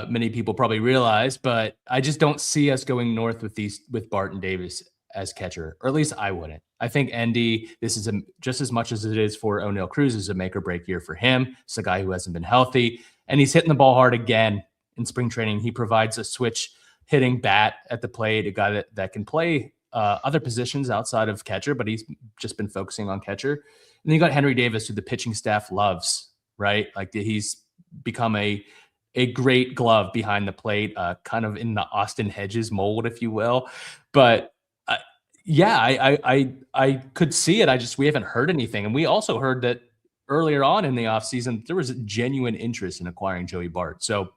Speaker 1: many people probably realize, but I just don't see us going north with Barton Davis as catcher, or at least I wouldn't. I think Endy, this is just as much as it is for O'Neal Cruz, is a make or break year for him. It's a guy who hasn't been healthy, and he's hitting the ball hard again in spring training. He provides a switch hitting bat at the plate, a guy that can play other positions outside of catcher, but he's just been focusing on catcher. And then you got Henry Davis, who the pitching staff loves, right? Like he's become a great glove behind the plate, kind of in the Austin Hedges mold, if you will. But I could see it. We haven't heard anything. And we also heard that earlier on in the offseason, there was a genuine interest in acquiring Joey Bart. So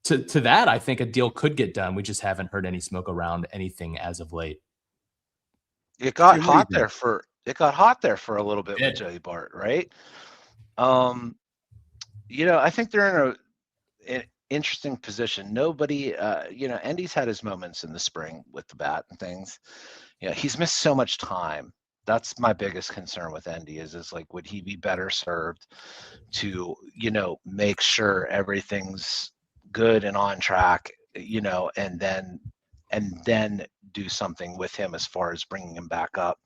Speaker 1: to that, I think a deal could get done. We just haven't heard any smoke around anything as of late.
Speaker 2: It got hot there for a little bit with Joey Bart, right? I think they're in an interesting position. Nobody, Endy's had his moments in the spring with the bat and things. He's missed so much time. That's my biggest concern with Endy is like, would he be better served to, make sure everything's good and on track, and then do something with him as far as bringing him back up.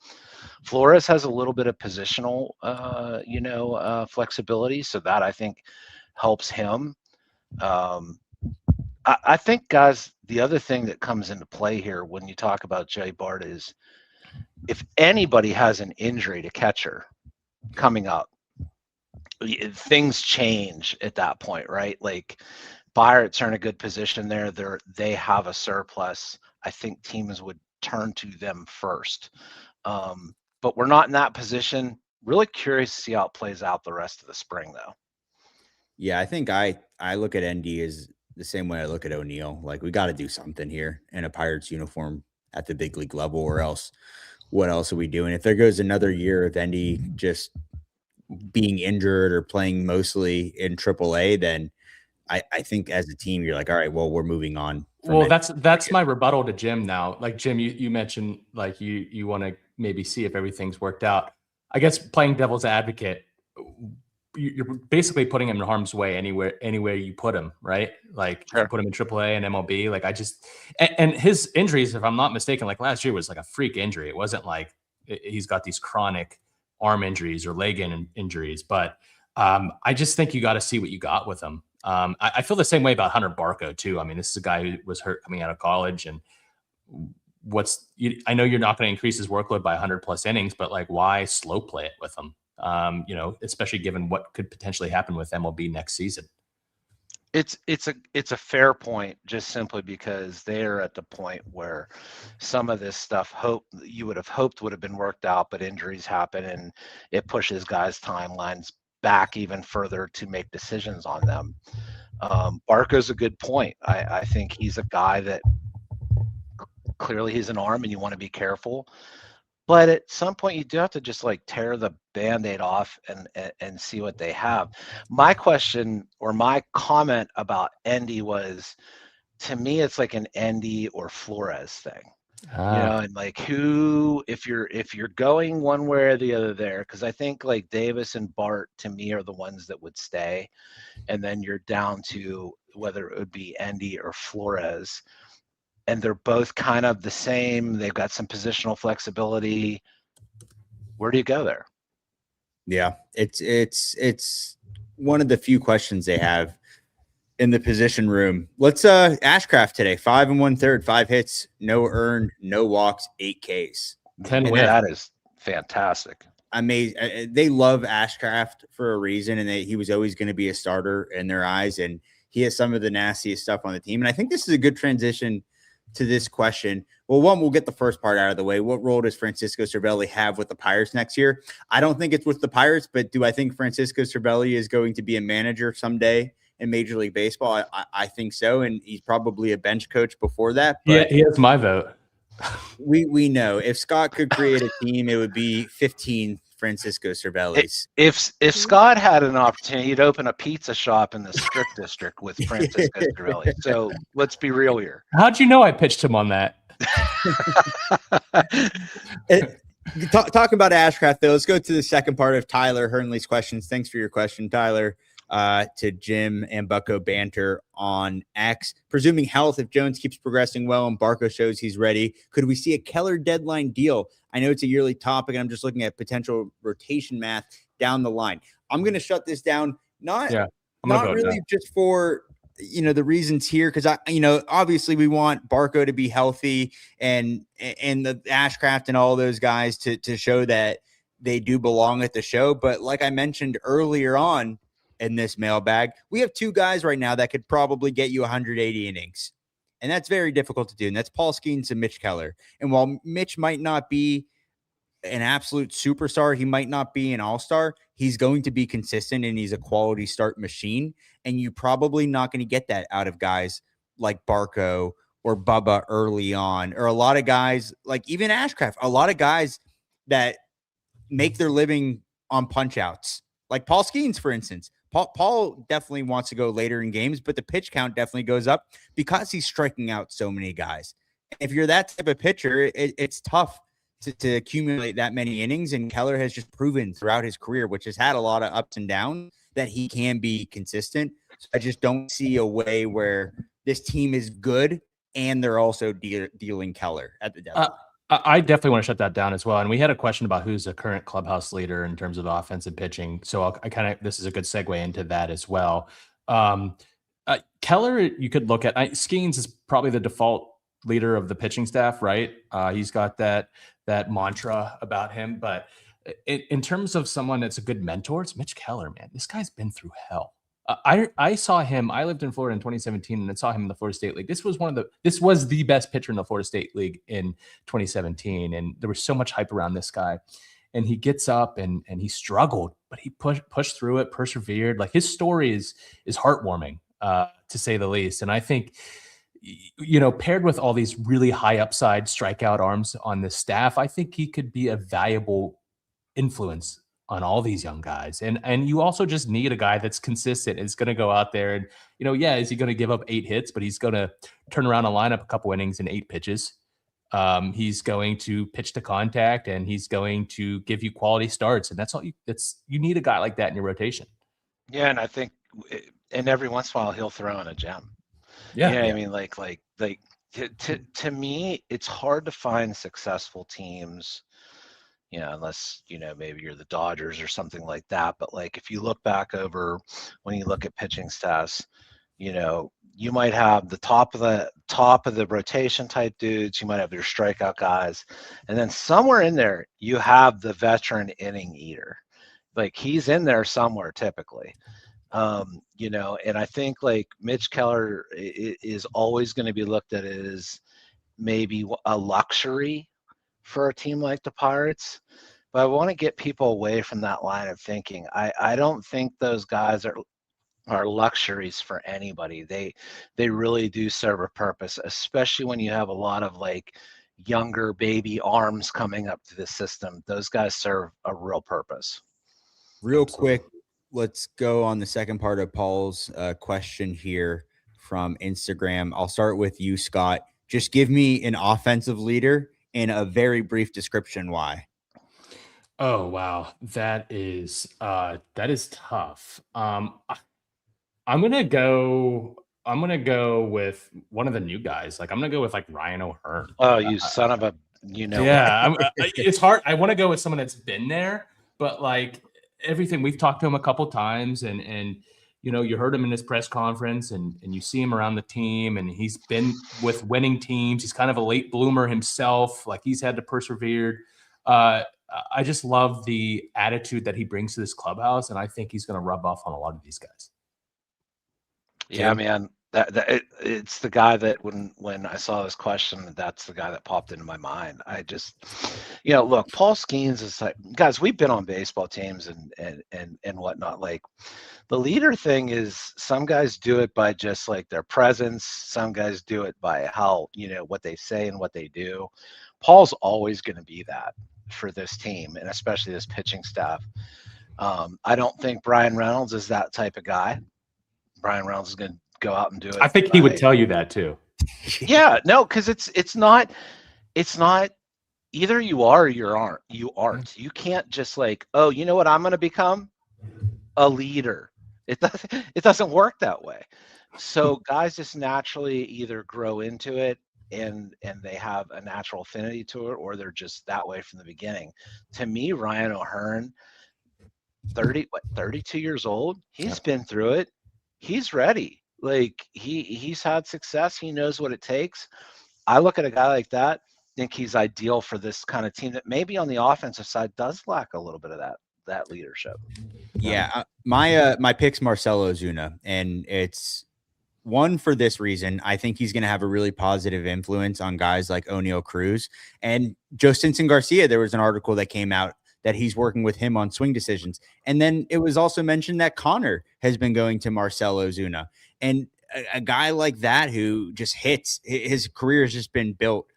Speaker 2: Flores has a little bit of positional, flexibility, so that I think helps him. I think, guys, the other thing that comes into play here when you talk about Joey Bart is if anybody has an injury to catcher coming up, things change at that point, right? Like Pirates are in a good position there. They have a surplus. I think teams would turn to them first. But we're not in that position Really curious to see how it plays out the rest of the spring, though.
Speaker 3: Yeah, I think I look at ND as the same way I look at O'Neal. Like, we got to do something here in a Pirates uniform at the big league level, or else what else are we doing? If there goes another year of ND just being injured or playing mostly in AAA, then I think as a team, you're like, all right, well, we're moving on.
Speaker 1: Well, that's my rebuttal to Jim now. Like, Jim, you mentioned like you want to maybe see if everything's worked out. I guess playing devil's advocate, you're basically putting him in harm's way anywhere you put him, right? Like,
Speaker 2: Sure.
Speaker 1: you put him in AAA and MLB. Like, and his injuries, if I'm not mistaken, like last year was like a freak injury. It wasn't like he's got these chronic arm injuries or leg injuries, but I just think you got to see what you got with him. I feel the same way about Hunter Barco too. I mean, this is a guy who was hurt coming out of college, and I know you're not going to increase his workload by 100+ innings, but like, why slow play it with him? Especially given what could potentially happen with MLB next season.
Speaker 2: It's a fair point, just simply because they are at the point where some of this stuff you would have hoped would have been worked out, but injuries happen and it pushes guys' timelines back even further to make decisions on them. Barco's a good point. I think he's a guy that clearly he's an arm and you want to be careful. But at some point, you do have to just like tear the Band-Aid off and see what they have. My question or my comment about Endy was, to me, it's like an Endy or Flores thing. And like, who, if you're going one way or the other there, because I think like Davis and Bart to me are the ones that would stay, and then you're down to whether it would be Endy or Flores. And they're both kind of the same. They've got some positional flexibility. Where do you go there?
Speaker 3: Yeah, it's one of the few questions they have in the position room. Let's Ashcraft today, 5 1/3, 5 hits, no earned, no walks, 8 Ks.
Speaker 1: 10 wins.
Speaker 2: That is fantastic.
Speaker 3: Amazing. They love Ashcraft for a reason, and he was always going to be a starter in their eyes, and he has some of the nastiest stuff on the team. And I think this is a good transition to this question. Well, one, we'll get the first part out of the way. What role does Francisco Cervelli have with the Pirates next year? I don't think it's with the Pirates, but do I think Francisco Cervelli is going to be a manager someday in Major League Baseball? I think so, and he's probably a bench coach before that. But
Speaker 1: yeah, he has my vote.
Speaker 3: We know if Scott could create a team, it would be 15 Francisco Cervellis.
Speaker 2: If Scott had an opportunity, he'd open a pizza shop in the Strip District with Francisco Cervelli. So let's be real here.
Speaker 1: How'd you know I pitched him on that?
Speaker 3: Talking about Ashcraft, though, let's go to the second part of Tyler Hernley's questions. Thanks for your question, Tyler. To Jim and Bucko Banter on X. Presuming health, if Jones keeps progressing well and Barco shows he's ready, could we see a Keller deadline deal? I know it's a yearly topic, and I'm just looking at potential rotation math down the line. I'm going to shut this down. Not really just for the reasons here, because obviously we want Barco to be healthy and the Ashcraft and all those guys to show that they do belong at the show. But like I mentioned earlier on in this mailbag, we have 2 guys right now that could probably get you 180 innings. And that's very difficult to do. And that's Paul Skeens and Mitch Keller. And while Mitch might not be an absolute superstar, he might not be an all-star, he's going to be consistent and he's a quality start machine. And you're probably not going to get that out of guys like Barco or Bubba early on, or a lot of guys like even Ashcraft, a lot of guys that make their living on punch outs, like Paul Skeens, for instance. Paul definitely wants to go later in games, but the pitch count definitely goes up because he's striking out so many guys. If you're that type of pitcher, it's tough to accumulate that many innings. And Keller has just proven throughout his career, which has had a lot of ups and downs, that he can be consistent. So I just don't see a way where this team is good and they're also dealing Keller at the deadline.
Speaker 1: I definitely want to shut that down as well. And we had a question about who's the current clubhouse leader in terms of offensive pitching. So this is a good segue into that as well. Keller, you could look at, Skeens is probably the default leader of the pitching staff, right? He's got that mantra about him. But in terms of someone that's a good mentor, it's Mitch Keller, man. This guy's been through hell. I saw him. I lived in Florida in 2017 and I saw him in the Florida State League. This was the best pitcher in the Florida State League in 2017. And there was so much hype around this guy. and he gets up and he struggled, but he pushed through it, persevered. Like, his story is heartwarming, to say the least. And I think, paired with all these really high upside strikeout arms on the staff, I think he could be a valuable influence on all these young guys. And you also just need a guy that's consistent, is going to go out there and, yeah, is he going to give up 8 hits, but he's going to turn around a lineup a couple innings in 8 pitches. He's going to pitch to contact, and he's going to give you quality starts. And that's all you need a guy like that in your rotation.
Speaker 2: Yeah. And I think, and every once in a while he'll throw in a gem.
Speaker 1: Yeah.
Speaker 2: I mean, like to me, it's hard to find successful teams, unless, maybe you're the Dodgers or something like that. But like, if you look back over, when you look at pitching stats, you might have the top of the rotation type dudes, you might have your strikeout guys, and then somewhere in there you have the veteran inning eater. Like, he's in there somewhere typically. And I think like Mitch Keller is always going to be looked at as maybe a luxury for a team like the Pirates. But I want to get people away from that line of thinking. I don't think those guys are luxuries for anybody. They really do serve a purpose, especially when you have a lot of like younger baby arms coming up to the system. Those guys serve a real purpose.
Speaker 3: Real quick, let's go on the second part of Paul's question here from Instagram. I'll start with you, Scott. Just give me an offensive leader and a very brief description why.
Speaker 1: Oh, wow. That is tough. I'm gonna go with one of the new guys. Like, I'm gonna go with like Ryan O'Hearn.
Speaker 2: Oh, you son of a,
Speaker 1: Yeah, it's hard. I want to go with someone that's been there, but like everything, we've talked to him a couple times, and you heard him in his press conference, and you see him around the team, and he's been with winning teams. He's kind of a late bloomer himself. Like, he's had to persevere. I just love the attitude that he brings to this clubhouse, and I think he's going to rub off on a lot of these guys.
Speaker 2: Yeah, man. It's the guy that when I saw this question, that's the guy that popped into my mind. I just, look, Paul Skeens is like, guys, we've been on baseball teams and whatnot. Like, the leader thing is, some guys do it by just like their presence. Some guys do it by how, what they say and what they do. Paul's always going to be that for this team, and especially this pitching staff. I don't think Brian Reynolds is that type of guy. Brian Reynolds is going to go out and do it.
Speaker 1: I think he would tell you that too.
Speaker 2: Yeah, no, because it's not either you are or you aren't. You can't just like, oh, you know what I'm going to become? A leader. It doesn't work that way. So guys just naturally either grow into it and they have a natural affinity to it, or they're just that way from the beginning. To me, Ryan O'Hearn, 32 years old, he's been through it. He's ready. Like, he's had success. He knows what it takes. I look at a guy like that, think he's ideal for this kind of team that maybe on the offensive side does lack a little bit of that leadership.
Speaker 3: Yeah, my pick's Marcell Ozuna, and it's one for this reason. I think he's going to have a really positive influence on guys like O'Neal Cruz and Joe Stinson Garcia. There was an article that came out that he's working with him on swing decisions. And then it was also mentioned that Konnor has been going to Marcell Ozuna. And a guy like that who just hits, his career has just been built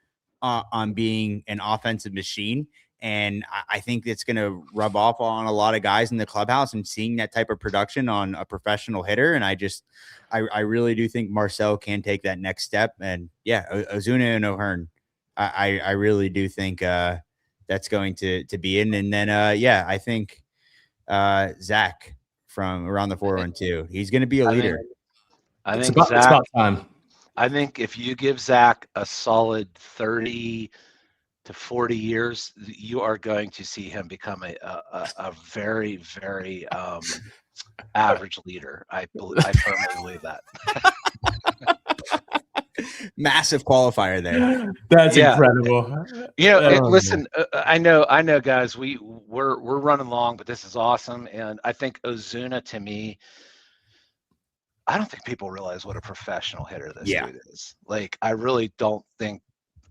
Speaker 3: on being an offensive machine. And I think it's going to rub off on a lot of guys in the clubhouse, and seeing that type of production on a professional hitter. And I really do think Marcell can take that next step. And yeah, Ozuna and O'Hearn, I really do think that's going to be in. And then, I think Zach from around the 412, he's going to be a leader.
Speaker 2: I think
Speaker 1: it's about time.
Speaker 2: I think if you give Zach a solid 30 to 40 years, you are going to see him become a very, very average leader. I firmly believe that.
Speaker 3: Massive qualifier there.
Speaker 1: That's incredible.
Speaker 2: Listen, I know, guys. We're running long, but this is awesome. And I think Ozuna, to me, I don't think people realize what a professional hitter this dude is. Like, I really don't think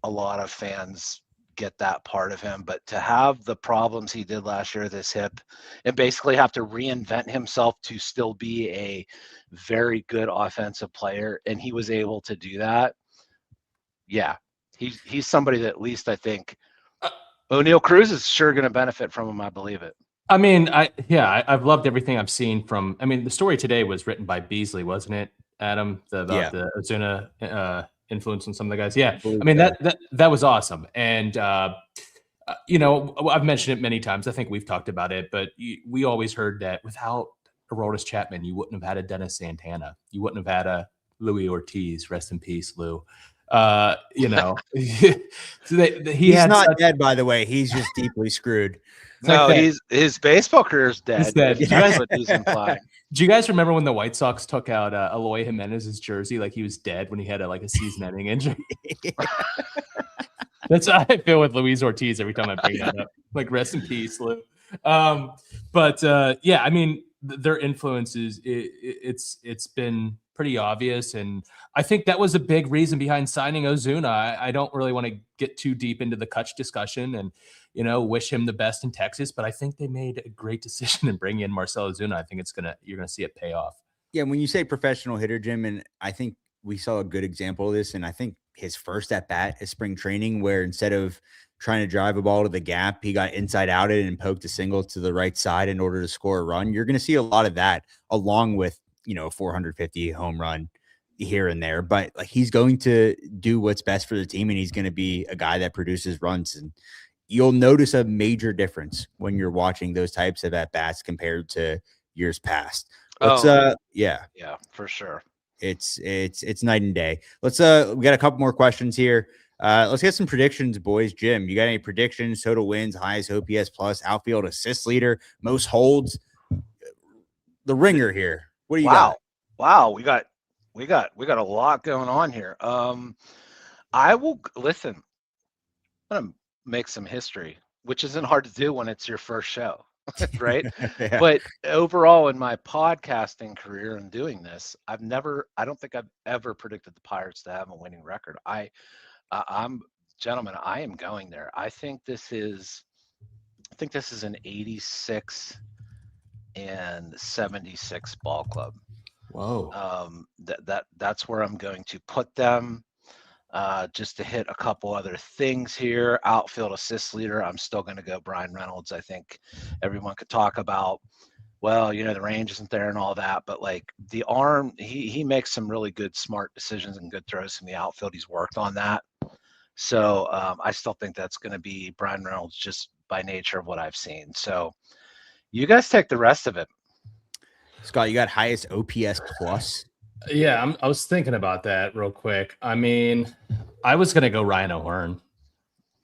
Speaker 2: a lot of fans get that part of him, but to have the problems he did last year, this hip, and basically have to reinvent himself to still be a very good offensive player, and he was able to do that. Yeah, he's somebody that at least I think O'Neal Cruz is sure going to benefit from him. I believe it.
Speaker 1: I mean, I've loved everything I've seen from. I mean, the story today was written by Beasley, wasn't it, Adam? About the Ozuna influence on some of the guys. Yeah, I mean that was awesome, and I've mentioned it many times. I think we've talked about it, but we always heard that without Aroldis Chapman, you wouldn't have had a Dennis Santana, you wouldn't have had a Louis Ortiz. Rest in peace, Lou. So
Speaker 3: he's
Speaker 1: had
Speaker 3: not dead, by the way. He's just deeply screwed.
Speaker 2: No, his baseball career is dead.
Speaker 1: He's dead.
Speaker 2: That's what he's implying.
Speaker 1: Do you guys remember when the White Sox took out Eloy Jimenez's jersey like he was dead when he had a season-ending injury? That's how I feel with Luis Ortiz every time I bring that up. Like, rest in peace, Lou. Yeah, I mean, their influence it's been pretty obvious, and I think that was a big reason behind signing Ozuna. I don't really want to get too deep into the Kutch discussion and wish him the best in Texas, but I think they made a great decision in bringing in Marcell Ozuna. I think you're gonna see it pay off.
Speaker 3: Yeah, when you say professional hitter, Jim, and I think we saw a good example of this, and I think his first at bat is spring training, where instead of trying to drive a ball to the gap, he got inside outed and poked a single to the right side in order to score a run. You're going to see a lot of that, along with 450 home run here and there. But like, he's going to do what's best for the team, and he's going to be a guy that produces runs. And you'll notice a major difference when you're watching those types of at bats compared to years past. Yeah,
Speaker 2: for sure.
Speaker 3: It's night and day. We got a couple more questions here. Let's get some predictions, boys. Jim, you got any predictions? Total wins, highest OPS plus, outfield assist leader, most holds, the ringer here. What do you got?
Speaker 2: Wow, we got a lot going on here. I will listen. I'm gonna make some history, which isn't hard to do when it's your first show. Right.
Speaker 3: Yeah.
Speaker 2: But overall in my podcasting career and doing this, I don't think I've ever predicted the Pirates to have a winning record. Gentlemen, I am going there. I think this is an 86 and 76 ball club.
Speaker 1: Whoa.
Speaker 2: That's where I'm going to put them. Just to hit a couple other things here, outfield assist leader, I'm still going to go Brian Reynolds. I think everyone could talk about, the range isn't there and all that, but like the arm, he makes some really good, smart decisions and good throws from the outfield. He's worked on that. So I still think that's going to be Brian Reynolds just by nature of what I've seen. So you guys take the rest of it.
Speaker 3: Scott, you got highest OPS plus?
Speaker 1: Yeah, I was thinking about that real quick. I mean, I was going to go Ryan O'Hearn.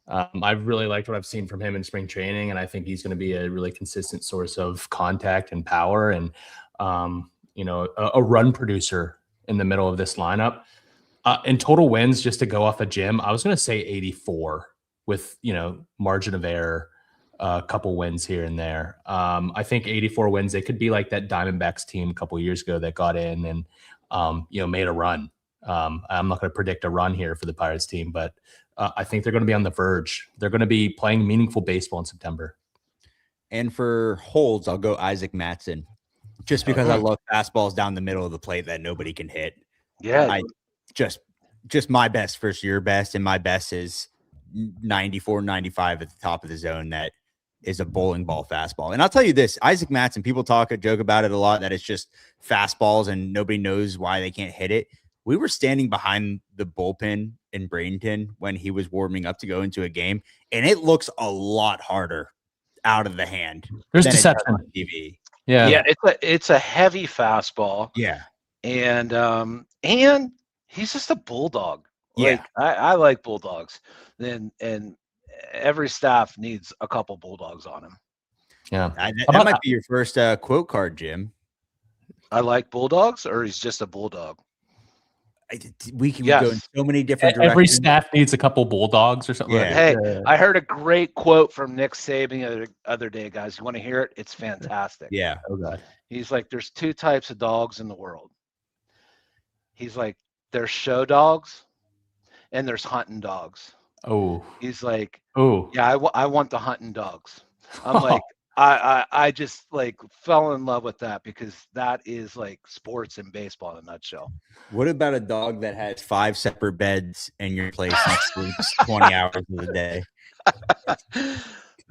Speaker 1: I really liked what I've seen from him in spring training, and I think he's going to be a really consistent source of contact and power and, a run producer in the middle of this lineup. In total wins, just to go off of Jim, I was going to say 84 with, margin of error, a couple wins here and there. I think 84 wins, they could be like that Diamondbacks team a couple years ago that got in and, made a run. I'm not going to predict a run here for the Pirates team, but I think they're going to be on the verge. They're going to be playing meaningful baseball in September.
Speaker 3: And for holds, I'll go Isaac Mattson, just because I love fastballs down the middle of the plate that nobody can hit.
Speaker 2: Yeah.
Speaker 3: I just my best versus your best, and my best is 94, 95 at the top of the zone. That is a bowling ball fastball. And I'll tell you this, Isaac Mattson, people joke about it a lot, that it's just fastballs and nobody knows why they can't hit it. We were standing behind the bullpen in Bradenton when he was warming up to go into a game, and it looks a lot harder out of the hand.
Speaker 1: There's deception
Speaker 3: on TV.
Speaker 2: Yeah, it's a heavy fastball.
Speaker 3: Yeah.
Speaker 2: And he's just a bulldog.
Speaker 3: Yeah.
Speaker 2: I like bulldogs. And every staff needs a couple bulldogs on him.
Speaker 1: Yeah.
Speaker 3: That might be your first quote card, Jim.
Speaker 2: I like bulldogs, or he's just a bulldog.
Speaker 3: We can go in so many different directions.
Speaker 1: Every staff needs a couple bulldogs or something.
Speaker 3: Yeah.
Speaker 1: Like
Speaker 2: Hey,
Speaker 1: that.
Speaker 2: I heard a great quote from Nick Saban the other day, guys. You want to hear it? It's fantastic.
Speaker 3: Yeah.
Speaker 1: Oh God.
Speaker 2: He's like, there's two types of dogs in the world. He's like, there's show dogs and there's hunting dogs.
Speaker 1: Oh,
Speaker 2: He's like,
Speaker 1: oh,
Speaker 2: yeah, I want the hunting dogs. I'm like, I just like fell in love with that because that is like sports and baseball in a nutshell.
Speaker 3: What about a dog that has 5 separate beds in your place and sleeps 20 hours of the day?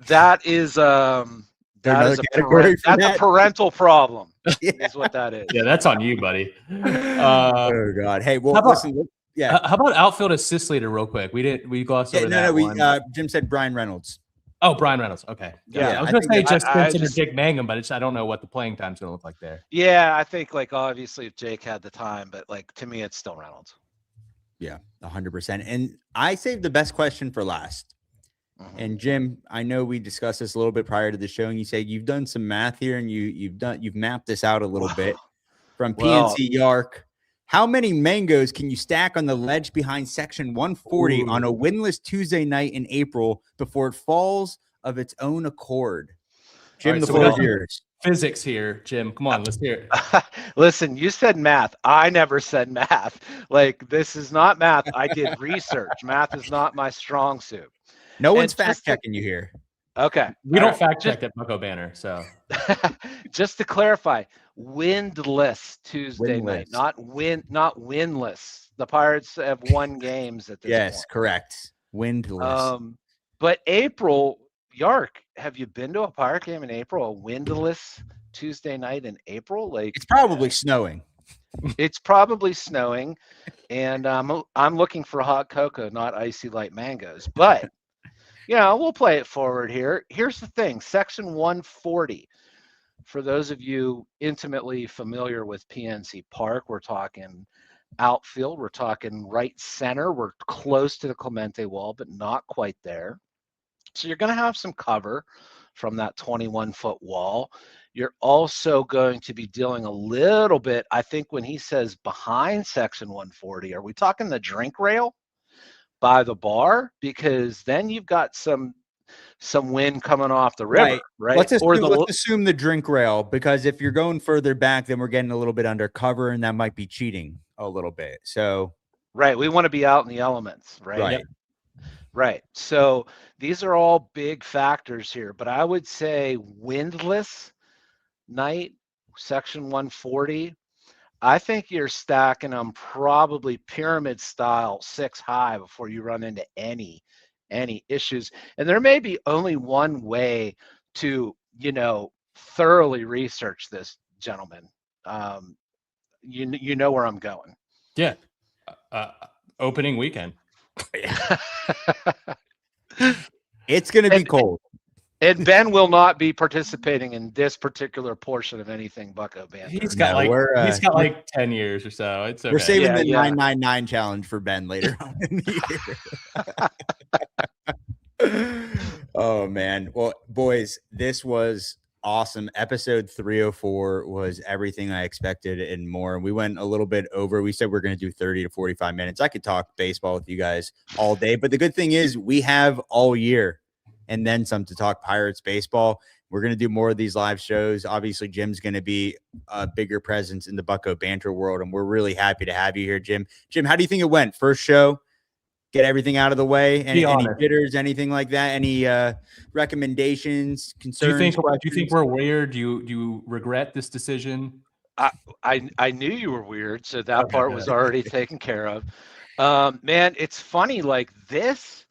Speaker 2: That is
Speaker 3: Another
Speaker 2: a
Speaker 3: category for that?
Speaker 2: parental problem.
Speaker 3: Yeah.
Speaker 2: Is what that is.
Speaker 1: yeah, that's on you, buddy.
Speaker 3: Oh God. Hey, well,
Speaker 1: how about-
Speaker 3: listen. Yeah.
Speaker 1: How about outfield assist leader, real quick? We glossed over that one.
Speaker 3: Jim said Brian Reynolds.
Speaker 1: Oh, Brian Reynolds. Okay.
Speaker 2: Yeah,
Speaker 1: I was
Speaker 3: I
Speaker 1: going to say
Speaker 3: think
Speaker 1: just
Speaker 2: I
Speaker 1: Spencer or
Speaker 2: just-
Speaker 1: Jake Mangum, but I don't know what the playing time's going to look like there.
Speaker 2: Yeah, I think like obviously if Jake had the time, but like to me it's still Reynolds.
Speaker 3: Yeah, 100%. And I saved the best question for last.
Speaker 2: Mhm.
Speaker 3: And Jim, I know we discussed this a little bit prior to the show, and you said you've done some math here and you've mapped this out a little bit from PNC Yark. How many mangoes can you stack on the ledge behind section 140 on a windless Tuesday night in April before it falls of its own accord? Jim,
Speaker 1: right,
Speaker 3: the
Speaker 1: so
Speaker 3: floor
Speaker 1: we
Speaker 3: is
Speaker 1: got-
Speaker 3: yours.
Speaker 1: Physics here, Jim. Come on, let's hear it.
Speaker 2: Listen, you said math. I never said math. Like this is not math. I did research. Math is not my strong suit.
Speaker 3: No one's
Speaker 2: And just
Speaker 3: fact checking you here.
Speaker 2: Okay.
Speaker 1: We
Speaker 2: all
Speaker 1: don't
Speaker 2: right.
Speaker 1: fact check that Bucko banner, so
Speaker 2: Just to clarify, windless Tuesday night,
Speaker 3: Windless.
Speaker 2: not winless. The Pirates have won games at this
Speaker 3: Yes,
Speaker 2: point.
Speaker 3: correct. Windless.
Speaker 2: But April, Yark, have you been to a Pirate game in April? A windless Tuesday night in April? Like
Speaker 3: It's probably snowing.
Speaker 2: it's probably snowing, and I'm looking for hot cocoa, not icy light mangoes. But we'll play it forward here. Here's the thing: Section 140. For those of you intimately familiar with PNC Park, we're talking outfield, we're talking right center, we're close to the Clemente wall, but not quite there. So you're going to have some cover from that 21-foot wall. You're also going to be dealing a little bit, I think when he says behind section 140, are we talking the drink rail by the bar? Because then you've got some wind coming off the river, right?
Speaker 3: Let's assume the drink rail, because if you're going further back, then we're getting a little bit undercover, and that might be cheating a little bit. So,
Speaker 2: right, we want to be out in the elements, right?
Speaker 3: Right.
Speaker 2: Right. So these are all big factors here, but I would say windless night, section 140. I think you're stacking them probably pyramid style 6 high before you run into any issues. And there may be only one way to, thoroughly research this, gentlemen. You know where I'm going.
Speaker 1: yeah. Opening weekend.
Speaker 3: It's going to be cold.
Speaker 2: And Ben will not be participating in this particular portion of anything Bucko Bantr.
Speaker 1: He's got like 10 years or so. It's okay.
Speaker 3: We're saving the
Speaker 2: Yeah.
Speaker 3: 999 challenge for Ben later on in the year. Oh, man. Well, boys, this was awesome. Episode 304 was everything I expected and more. We went a little bit over. We said we're going to do 30 to 45 minutes. I could talk baseball with you guys all day, but the good thing is we have all year and then some to talk Pirates baseball. We're going to do more of these live shows. Obviously, Jim's going to be a bigger presence in the Bucko Bantr world, and we're really happy to have you here, Jim. Jim, how do you think it went? First show? Get everything out of the way? Any jitters, anything like that? Any recommendations, concerns?
Speaker 1: Do you think we're weird? Do you regret this decision?
Speaker 2: I knew you were weird, so that part was already taken care of. Man, it's funny. Like this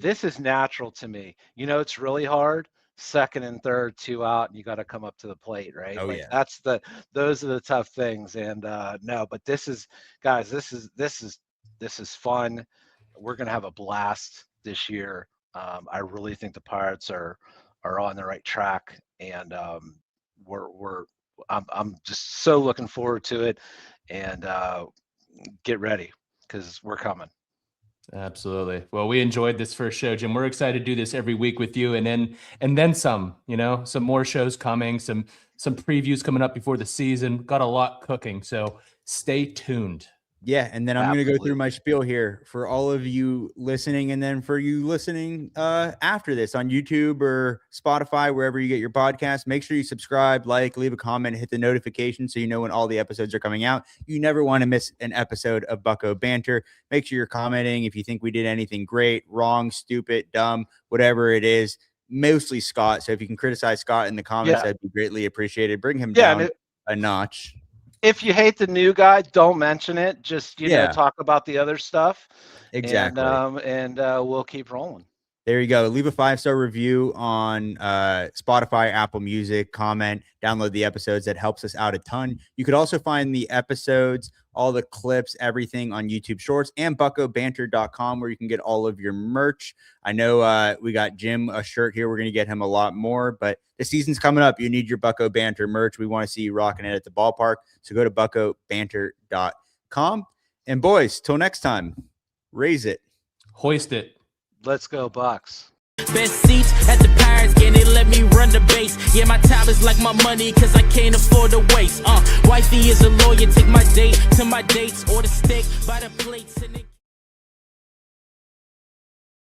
Speaker 2: is natural to me. It's really hard. Second and third, 2 out, and you got to come up to the plate, right?
Speaker 3: Oh,
Speaker 2: like
Speaker 3: yeah.
Speaker 2: those are the tough things. And no, but this is fun. We're gonna have a blast this year. I really think the Pirates are on the right track, and I'm just so looking forward to it. And get ready because we're coming.
Speaker 1: Absolutely. Well, we enjoyed this first show, Jim. We're excited to do this every week with you, and then some. Some more shows coming, some previews coming up before the season. Got a lot cooking, so stay tuned.
Speaker 3: Yeah, and then I'm going to go through
Speaker 2: Absolutely.
Speaker 3: my spiel here for all of you listening, and then for you listening after this on YouTube or Spotify, wherever you get your podcast. Make sure you subscribe, like, leave a comment, hit the notification so you know when all the episodes are coming out. You never want to miss an episode of Bucko Banter. Make sure you're commenting if you think we did anything great, wrong, stupid, dumb, whatever it is. Mostly Scott. So if you can criticize Scott in the comments, that'd be greatly appreciated. Bring him down a notch.
Speaker 2: If you hate the new guy, don't mention it. Just, you know, talk about the other stuff.
Speaker 3: Exactly.
Speaker 2: And we'll keep rolling.
Speaker 3: There you go. Leave a 5-star review on Spotify, Apple Music, comment, download the episodes. That helps us out a ton. You could also find the episodes, all the clips, everything on YouTube Shorts and buckobanter.com, where you can get all of your merch. I know we got Jim a shirt here. We're going to get him a lot more, but the season's coming up. You need your Bucko Banter merch. We want to see you rocking it at the ballpark. So go to buckobanter.com. And boys, till next time, raise it.
Speaker 1: Hoist it.
Speaker 2: Let's go, Bucks.
Speaker 4: Best seats at the Pirates game, they let me run the base. Yeah, my time is like my money, cause I can't afford to waste. Wifey is a lawyer, take my date to my dates, or the steak by the plates. And